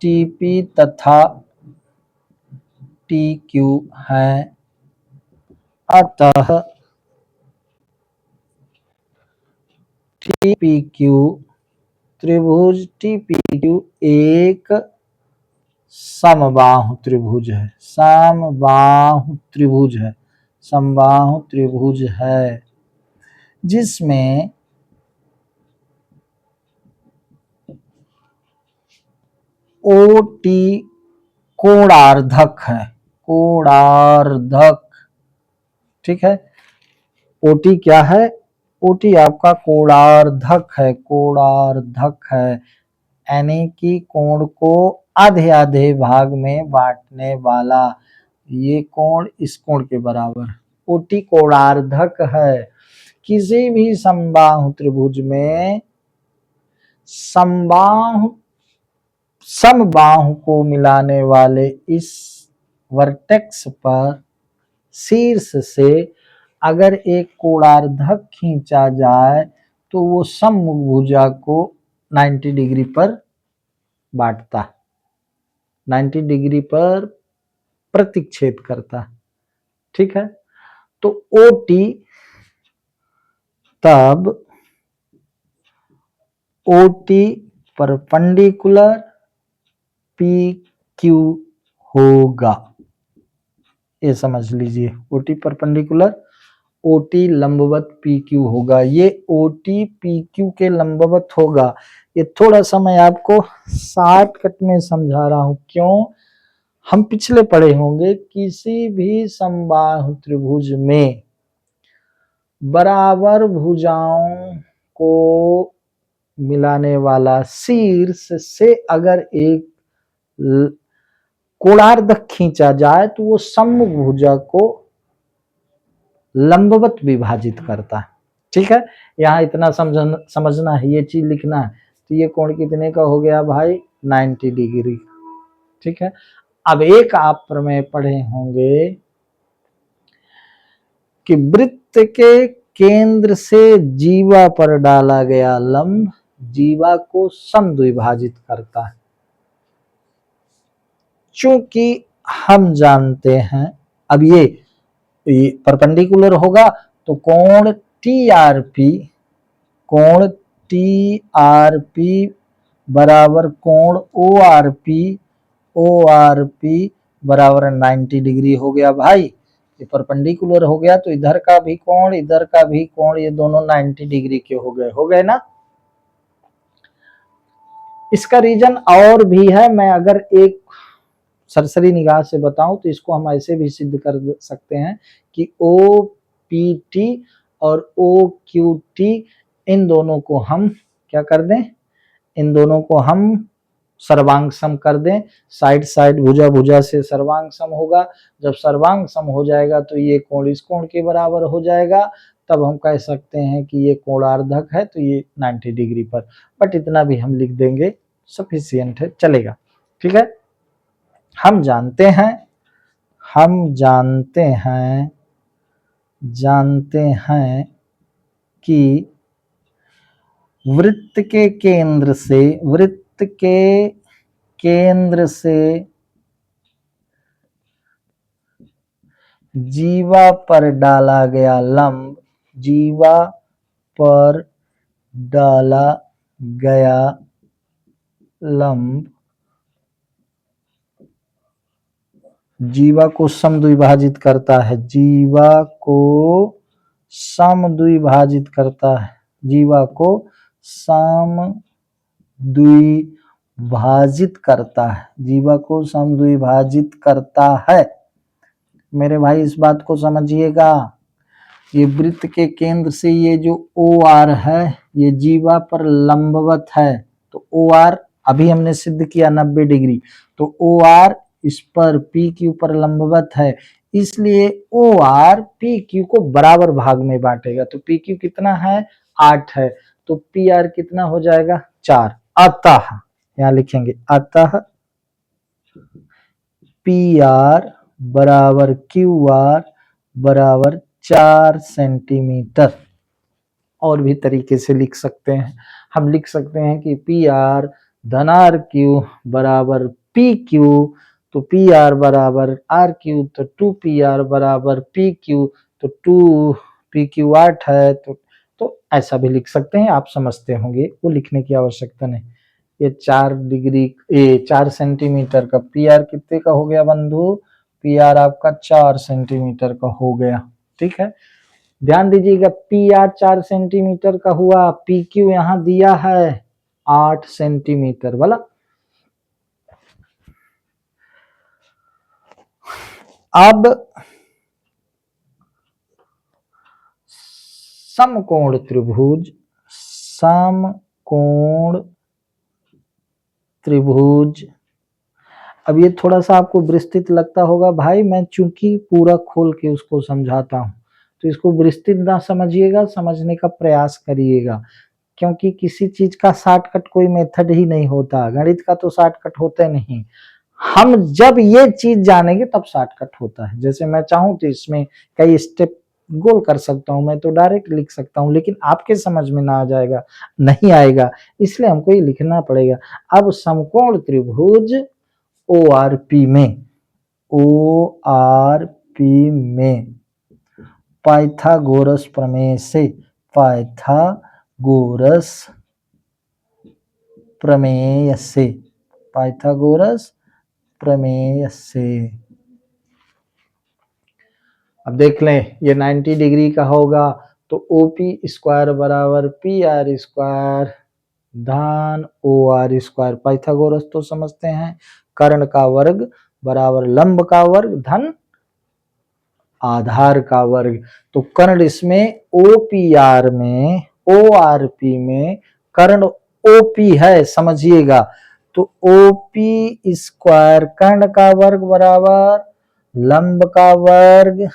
TP तथा TQ हैं, अतः त्रिभुज TPQ एक समबाहु त्रिभुज है जिसमें OT कोणार्धक है, ठीक है। OT क्या है, OT आपका कोणार्धक है, यानी कि कोण को आधे आधे भाग में बांटने वाला, ये कोण इस कोण के बराबर, OT कोणार्धक है। किसी भी समबाहु त्रिभुज में समबाहु को मिलाने वाले इस वर्टेक्स पर शीर्ष से अगर एक कोणार्धक खींचा जाए तो वो समभुजा को 90 डिग्री पर बांटता, 90 डिग्री पर प्रतिच्छेद करता, ठीक है। तो OT तब परपेंडिकुलर PQ होगा, ये समझ लीजिए। OT परपेंडिकुलर, OT लंबवत PQ होगा। ये OT PQ के लंबवत होगा। ये थोड़ा सा मैं आपको शॉर्टकट में समझा रहा हूं, क्यों, हम पिछले पढ़े होंगे किसी भी समबाहु त्रिभुज में बराबर भुजाओं को मिलाने वाला शीर्ष से अगर एक कोणार्धक खींचा जाए तो वो समभुजा को लंबवत विभाजित करता है, ठीक है। यहाँ इतना समझना है, ये चीज लिखना है। तो ये कोण कितने का हो गया भाई, 90 डिग्री, ठीक है। अब एक आप प्रमेय पढ़े होंगे कि वृत्त के केंद्र से जीवा पर डाला गया लंब जीवा को समद्विभाजित करता है। चूंकि हम जानते हैं, अब ये ये परपेंडिकुलर होगा तो कोण टीआरपी बराबर कोण ओआरपी बराबर 90 डिग्री हो गया भाई। ये परपेंडिकुलर हो गया तो इधर का भी कोण इधर का भी कोण ये दोनों 90 डिग्री के हो गए ना। इसका रीजन और भी है, मैं अगर एक सरसरी निगाह से बताऊं तो इसको हम ऐसे भी सिद्ध कर सकते हैं कि OPT और OQT इन दोनों को हम क्या कर दें, इन दोनों को हम सर्वांग सम कर दें। साइड साइड भुजा भुजा से सर्वांग सम होगा। जब सर्वांग सम हो जाएगा तो ये कोण इस कोण के बराबर हो जाएगा, तब हम कह सकते हैं कि ये कोणार्धक है तो ये 90 डिग्री पर। बट इतना भी हम लिख देंगे सफिशिएंट है, चलेगा। ठीक है, हम जानते हैं कि वृत्त के केंद्र से जीवा पर डाला गया लंब जीवा को समद्विभाजित करता है। मेरे भाई इस बात को समझिएगा, ये वृत्त के केंद्र से ये जो OR है ये जीवा पर लंबवत है, तो OR अभी हमने सिद्ध किया 90 डिग्री, तो OR इस पर PQ पर लंबवत है, इसलिए OR PQ को बराबर भाग में बांटेगा। तो PQ कितना है 8 है, तो PR कितना हो जाएगा 4। अतः यहां लिखेंगे अतः PR बराबर QR बराबर 4 सेंटीमीटर। और भी तरीके से लिख सकते हैं, हम लिख सकते हैं कि PR धनाRQ बराबर PQ, तो PR बराबर RQ, तो 2PR बराबर PQ, तो 2PQ 8 है, तो ऐसा भी लिख सकते हैं, आप समझते होंगे, वो लिखने की आवश्यकता नहीं। ये 4 सेंटीमीटर का PR कितने का हो गया बंधु, PR आपका 4 सेंटीमीटर का हो गया। ठीक है, ध्यान दीजिएगा, PR 4 सेंटीमीटर का हुआ, PQ यहां दिया है 8 सेंटीमीटर वाला। अब समकोण त्रिभुज, अब ये थोड़ा सा आपको विस्तृत लगता होगा भाई, मैं चूंकि पूरा खोल के उसको समझाता हूं तो इसको विस्तृत ना समझिएगा, समझने का प्रयास करिएगा, क्योंकि किसी चीज का शॉर्टकट कोई मेथड ही नहीं होता, गणित का तो शॉर्टकट होता नहीं, हम जब ये चीज जानेंगे तब शॉर्टकट होता है। जैसे मैं चाहूं तो इसमें कई स्टेप गोल कर सकता हूं, मैं तो डायरेक्ट लिख सकता हूं, लेकिन आपके समझ में ना आ जाएगा, नहीं आएगा, इसलिए हमको ये लिखना पड़ेगा। अब समकोण त्रिभुज ORP में पाइथागोरस प्रमेय से अब देख लें, ये 90 डिग्री का होगा तो OP स्क्वायर बराबर PR स्क्वायर धन OR स्क्वायर, पाइथागोरस तो समझते हैं, कर्ण का वर्ग बराबर लंब का वर्ग धन आधार का वर्ग। तो कर्ण इसमें OPR में ORP में कर्ण OP है, समझिएगा, तो OP स्क्वायर कर्ण का वर्ग बराबर लंब का वर्ग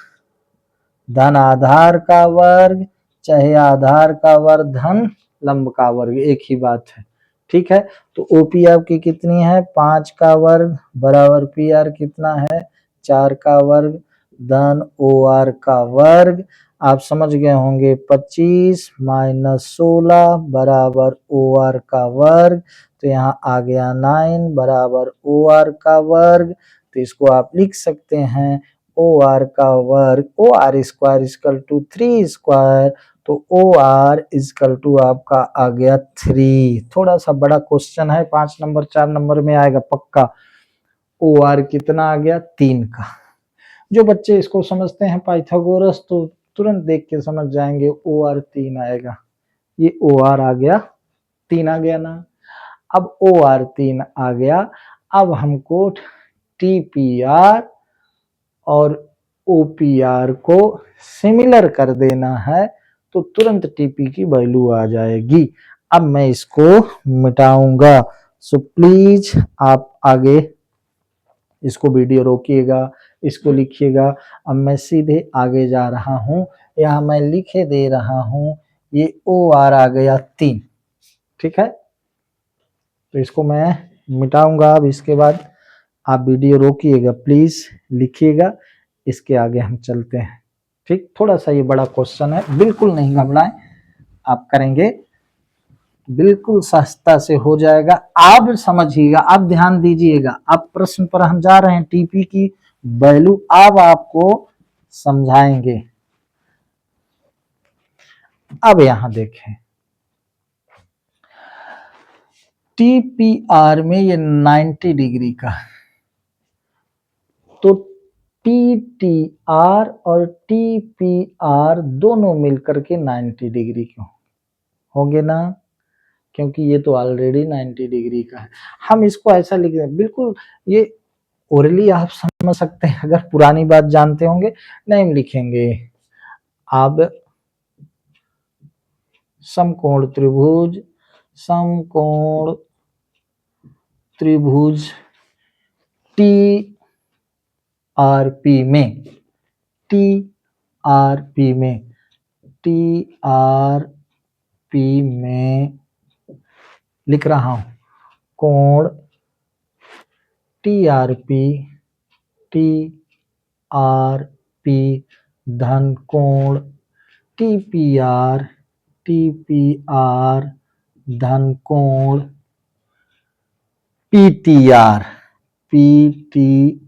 धन आधार का वर्ग, चाहे आधार का वर्ग धन लंब का वर्ग, एक ही बात है। ठीक है, तो OP आपकी कितनी है 5 का वर्ग बराबर PR कितना है 4 का वर्ग धन OR का वर्ग। आप समझ गए होंगे 25 माइनस 16 बराबर OR का वर्ग, तो यहाँ आ गया 9 बराबर OR का वर्ग। तो इसको आप लिख सकते हैं ओ आर का वर्ग O R square is equal to 3 square, तो ओ आर इजकल टू आपका आ गया 3। थोड़ा सा बड़ा क्वेश्चन है, 5 नंबर 4 नंबर में आएगा पक्का। ओ आर कितना आ गया 3 का। जो बच्चे इसको समझते हैं पाइथागोरस तो तुरंत देख के समझ जाएंगे ओ आर 3 आएगा। ये ओ आर आ गया 3 आ गया ना। अब ओ आर 3 आ गया, अब हमको टी पी आर और ओ पी आर को सिमिलर कर देना है, तो तुरंत टीपी की वैल्यू आ जाएगी। अब मैं इसको मिटाऊंगा, सो प्लीज आप आगे इसको वीडियो रोकिएगा, इसको लिखिएगा। अब मैं सीधे आगे जा रहा हूं, यहाँ मैं लिखे दे रहा हूं, ये ओ आर आ गया 3, ठीक है। तो इसको मैं मिटाऊंगा। अब इसके बाद आप वीडियो रोकिएगा, प्लीज लिखिएगा, इसके आगे हम चलते हैं। ठीक, थोड़ा सा ये बड़ा क्वेश्चन है, बिल्कुल नहीं घबराएं, आप करेंगे बिल्कुल सस्ता से हो जाएगा। आप समझिएगा, आप ध्यान दीजिएगा, आप प्रश्न पर हम जा रहे हैं, टीपी की वैल्यू अब आपको समझाएंगे। अब यहां देखें, टीपीआर में ये 90 डिग्री का है, तो टीटीआर और टीपीआर दोनों मिलकर के 90 डिग्री क्यों होंगे ना, क्योंकि ये तो ऑलरेडी 90 डिग्री का है। हम इसको ऐसा लिख दें, बिल्कुल ये ओरली आप समझ सकते हैं, अगर पुरानी बात जानते होंगे। नहीं लिखेंगे, अब समकोण त्रिभुज, समकोण त्रिभुज टी आर पी में, टी आर पी में, टी आर पी में लिख रहा हूं, कोण T R P, T R P धन कोण T P are, T P are धन कोण P T R, P T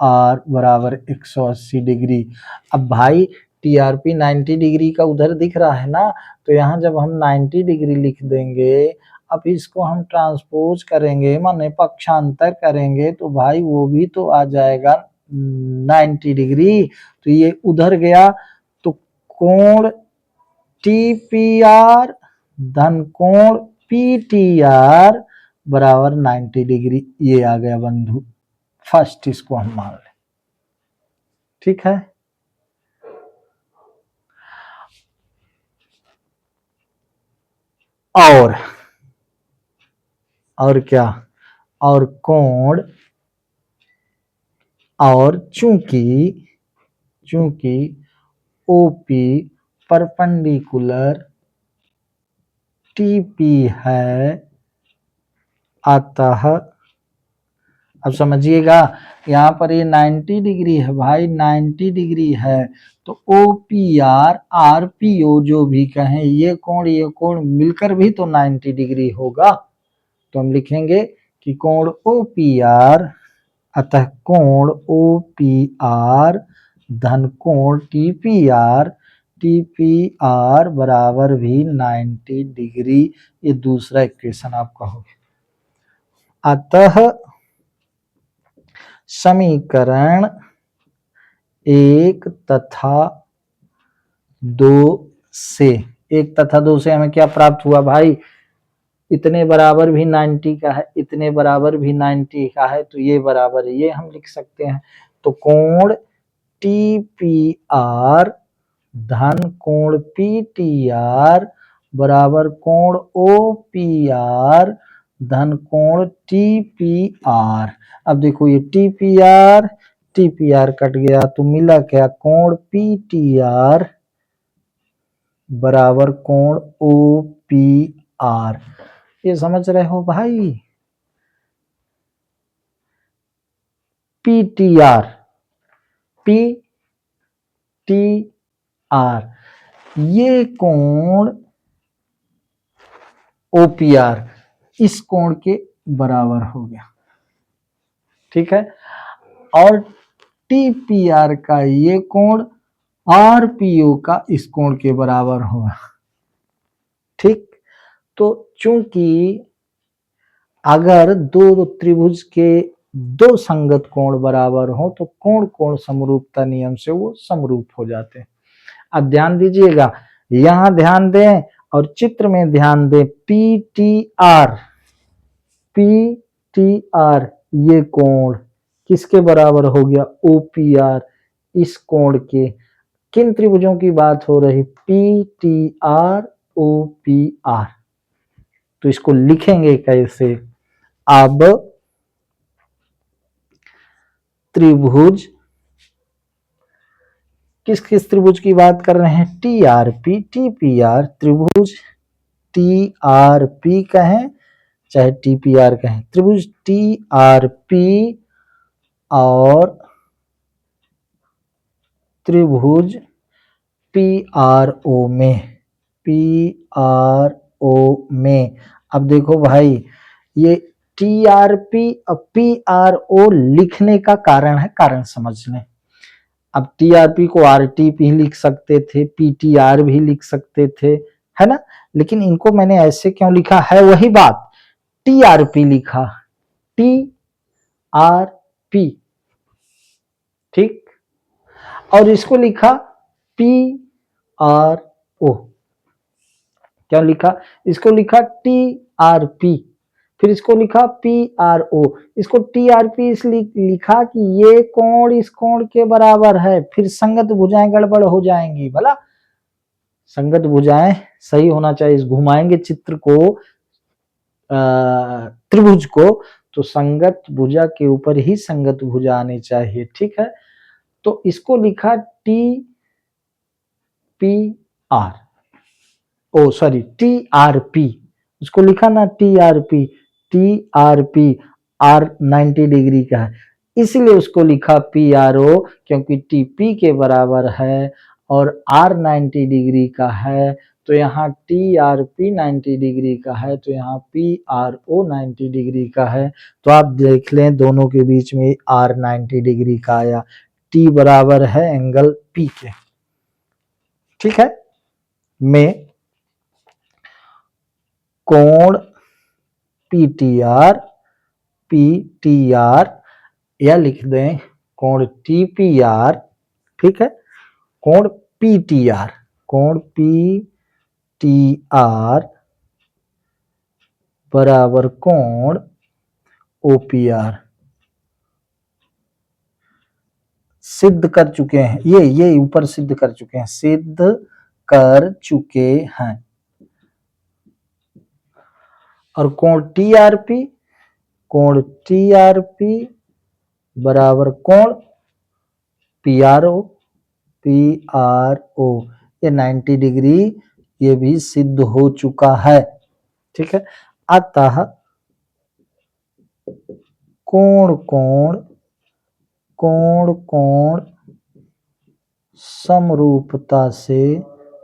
are बराबर 180 डिग्री। अब भाई टीआरपी 90 डिग्री का उधर दिख रहा है ना, तो यहाँ जब हम 90 डिग्री लिख देंगे, अब इसको हम ट्रांसपोज करेंगे, माने पक्षांतर करेंगे, तो भाई वो भी तो आ जाएगा 90 डिग्री। तो ये उधर गया, तो कोण टी पी आर धन कोण पी टी आर बराबर 90 डिग्री, ये आ गया बंधु। फर्स्ट इसको हम मान लें, ठीक है। और क्या, और कोण, और चूंकि ओपी परपेंडिकुलर टीपी है, अतः अब समझिएगा, यहाँ पर ये 90 डिग्री है भाई, 90 डिग्री है, तो O P R R P O जो भी कहें, ये कोण मिलकर भी तो 90 डिग्री होगा। तो हम लिखेंगे कि कोण ओ पी आर, अतः कोण ओ पी आर धन कोण टी पी आर बराबर भी 90 डिग्री। ये दूसरा इक्वेशन आपका हो गया। अतः समीकरण 1 तथा 2 से, 1 तथा 2 से हमें क्या प्राप्त हुआ भाई, इतने बराबर भी 90 का है, इतने बराबर भी 90 का है, तो ये बराबर है, ये हम लिख सकते हैं। तो कोण टी पी आर धन कोण पी टी आर बराबर कोण ओ पी आर धन कोण टी पी आर। अब देखो ये टी पी आर कट गया, तो मिला क्या, कोण पी टी आर बराबर कोण ओ पी आर। ये समझ रहे हो भाई, P T R, P T are, ये कोण ओपीआर इस कोण के बराबर हो गया, ठीक है। और टी पी आर का ये कोण आर पी ओ का इस कोण के बराबर होगा। ठीक, तो चूंकि अगर दो त्रिभुज के दो संगत कोण बराबर हो तो कोण कोण समरूपता नियम से वो समरूप हो जाते हैं। अब ध्यान दीजिएगा, यहां ध्यान दें और चित्र में ध्यान दें। पी टी आर ये कोण किसके बराबर हो गया? ओ पी आर, इस कोण के। किन त्रिभुजों की बात हो रही? P T R O P R. तो इसको लिखेंगे कैसे? अब त्रिभुज, किस किस त्रिभुज की बात कर रहे हैं? T R P T P are. त्रिभुज टी आर पी कहें चाहे टी पी आर कहें, त्रिभुज टी आर पी और त्रिभुज पी आर ओ में, पी आर ओ में। अब देखो भाई, ये टी आर पी और पी आर ओ लिखने का कारण है, कारण समझ लें। अब टी आर पी को आर टी पी लिख सकते थे, पी टी आर भी लिख सकते थे, है ना? लेकिन इनको मैंने ऐसे क्यों लिखा है? वही बात, टी आर पी लिखा, टी आर पी, ठीक, और इसको लिखा पी आर ओ। क्या लिखा? इसको लिखा टी आर पी, फिर इसको लिखा पी आर ओ। इसको टी आर पी इसलिए लिखा कि ये कोण इस कोण के बराबर है, फिर संगत भुजाएं गड़बड़ हो जाएंगी। भला संगत भुजाएं सही होना चाहिए। इस घुमाएंगे चित्र को, त्रिभुज को, तो संगत भुजा के ऊपर ही संगत भुजा आनी चाहिए। ठीक है, तो इसको लिखा T P R, O sorry T R P, उसको लिखा ना T R P, T R P, R 90 degree का है, इसलिए उसको लिखा पी आर ओ, क्योंकि टी पी के बराबर है और आर 90 डिग्री का है। तो यहाँ टी आर पी 90 डिग्री का है, तो यहाँ पी आर ओ 90 डिग्री का है। तो आप देख लें दोनों के बीच में आर 90 डिग्री का आया, टी बराबर है एंगल पी के। ठीक है, में कोण पी टी आर, या लिख दें कोण टी पी आर, ठीक है, कोण पी टी आर, कोण पी टी आर बराबर कोण ओ पी आर। सिद्ध कर चुके हैं, ये ऊपर सिद्ध कर चुके हैं, सिद्ध कर चुके हैं। और कोण टी आर पी, कोण टी आर पी बराबर कोण P R O, P R O, ये 90 डिग्री, ये भी सिद्ध हो चुका है। ठीक है, अतः कोण कोण कोण कोण समरूपता से,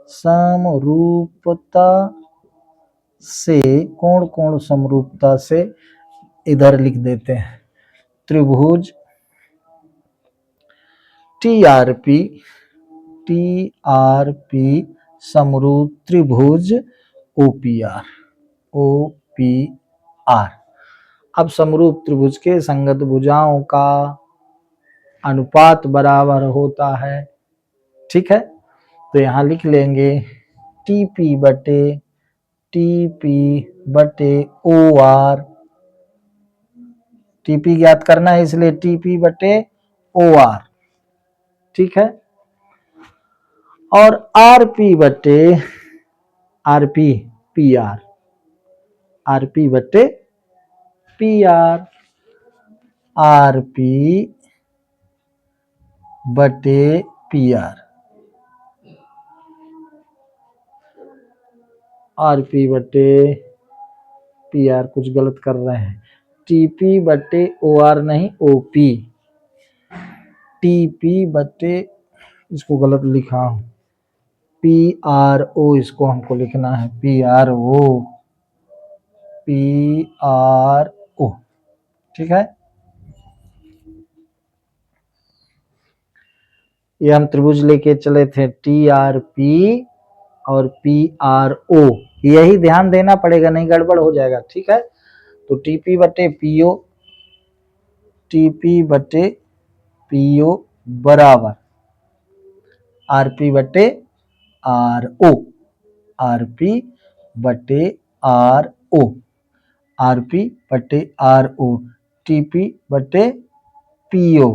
समरूपता से, कोण कोण समरूपता से, इधर लिख देते हैं त्रिभुज टी आर पी समरूप त्रिभुज ओ पी आर। अब समरूप त्रिभुज के संगत भुजाओं का अनुपात बराबर होता है। ठीक है, तो यहां लिख लेंगे टीपी बटे ओ आर। टीपी ज्ञात करना है, इसलिए टीपी बटे ओ आर। ठीक है, और आरपी बटे आरपी पी आर, आरपी बटे पी आर, आरपी बटे पी आर, आरपी बटे पी आर। कुछ गलत कर रहे हैं, टीपी बटे ओ आर नहीं, ओपी, टीपी बटे, इसको गलत लिखा हूं, पी आर ओ, इसको हमको लिखना है P R O, P R O. ठीक है, ये हम त्रिभुज लेके चले थे TRP और PRO, यही ध्यान देना पड़ेगा, नहीं गड़बड़ हो जाएगा, ठीक है। तो TP बटे PO, TP बटे PO बराबर RP बटे RO, RP बटे RO, RP बटे RO, TP बटे PO,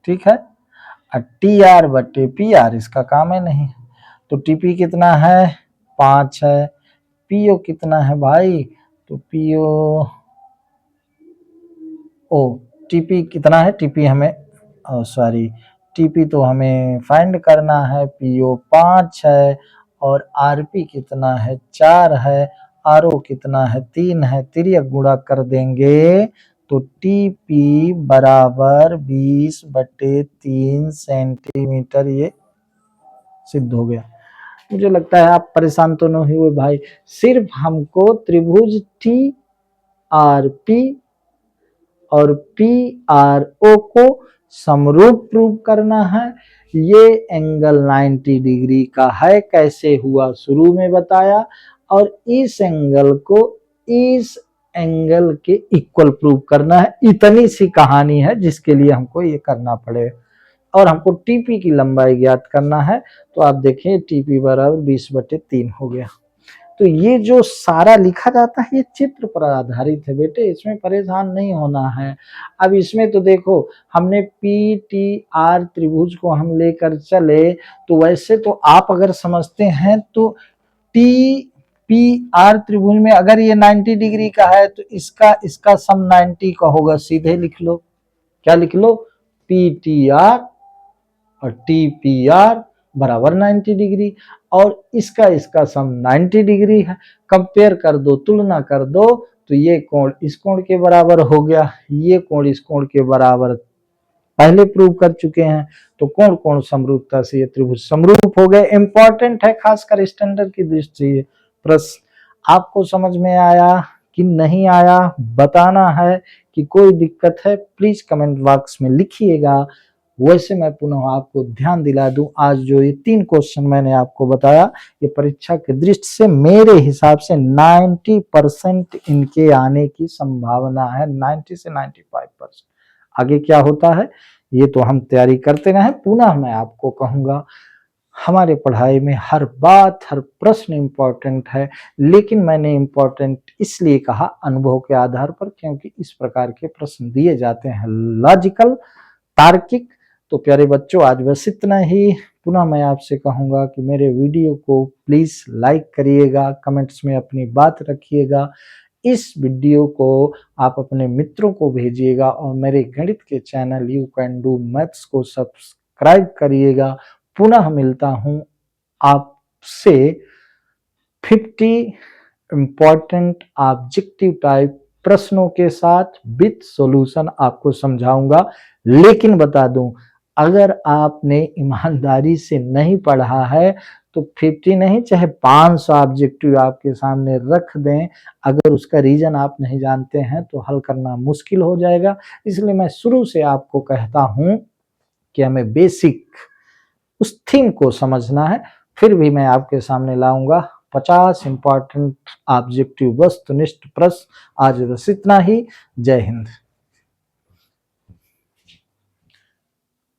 ठीक है। TR बटे PR इसका काम है नहीं, तो TP कितना है 5 है, PO कितना है भाई, तो PO TP कितना है, TP हमें सॉरी TP तो हमें फाइंड करना है, PO 5 है और RP कितना है 4 है, RO कितना है 3 है, तिर्यक गुणा कर देंगे तो TP बराबर 20/3 सेंटीमीटर ये सिद्ध हो गया। मुझे लगता है आप परेशान तो नहीं हुए भाई, सिर्फ हमको त्रिभुज TRP और PRO को समरूप प्रूव करना है। ये एंगल 90 डिग्री का है, कैसे हुआ शुरू में बताया, और इस एंगल को इस एंगल के इक्वल प्रूव करना है। इतनी सी कहानी है जिसके लिए हमको ये करना पड़े, और हमको TP की लंबाई ज्ञात करना है। तो आप देखें TP बराबर 20/3 हो गया। तो ये जो सारा लिखा जाता है ये चित्र पर आधारित है बेटे, इसमें परेशान नहीं होना है। अब इसमें तो देखो हमने PTR त्रिभुज को हम लेकर चले, तो वैसे तो आप अगर समझते हैं तो TPR त्रिभुज में अगर ये 90 डिग्री का है तो इसका सम 90 का होगा, सीधे लिख लो। क्या लिख लो, PTR और TPR बराबर 90 डिग्री, और इसका सम 90 डिग्री है। कंपेयर कर दो, तुलना कर दो, तो ये कोण इस कोण के बराबर हो गया, ये कोण इस कोण के बराबर पहले प्रूव कर चुके हैं। तो कोण कोण समरूपता से ये त्रिभुज समरूप हो गए। इंपॉर्टेंट है खासकर स्टैंडर्ड की दृष्टि से प्रश्न। आपको समझ में आया कि नहीं आया बताना है, कि कोई दिक्कत है प्लीज कमेंट बॉक्स में लिखिएगा। वैसे मैं पुनः आपको ध्यान दिला दूं, आज जो ये 3 क्वेश्चन मैंने आपको बताया, ये परीक्षा की दृष्टि से मेरे हिसाब से 90% इनके आने की संभावना है, 90 से 95%। आगे क्या होता है ये तो हम तैयारी करते रहें। पुनः मैं आपको कहूंगा, हमारे पढ़ाई में हर बात हर प्रश्न इम्पोर्टेंट है, लेकिन मैंने इम्पोर्टेंट इसलिए कहा अनुभव के आधार पर, क्योंकि इस प्रकार के प्रश्न दिए जाते हैं लॉजिकल, तार्किक। तो प्यारे बच्चों आज बस इतना ही। पुनः मैं आपसे कहूंगा कि मेरे वीडियो को प्लीज लाइक करिएगा, कमेंट्स में अपनी बात रखिएगा, इस वीडियो को आप अपने मित्रों को भेजिएगा, और मेरे गणित के channel you can do maths को सब्सक्राइब करिएगा। पुनः मिलता हूं आपसे 50 इंपॉर्टेंट ऑब्जेक्टिव टाइप प्रश्नों के साथ विद सॉल्यूशन आपको समझाऊंगा। लेकिन बता दूं, अगर आपने ईमानदारी से नहीं पढ़ा है तो 50 नहीं चाहे 500 ऑब्जेक्टिव आपके सामने रख दें, अगर उसका रीजन आप नहीं जानते हैं तो हल करना मुश्किल हो जाएगा। इसलिए मैं शुरू से आपको कहता हूं कि हमें बेसिक उस थीम को समझना है। फिर भी मैं आपके सामने लाऊंगा 50 इंपॉर्टेंट ऑब्जेक्टिव वस्तुनिष्ठ प्रश्न। आज बस इतना ही। जय हिंद।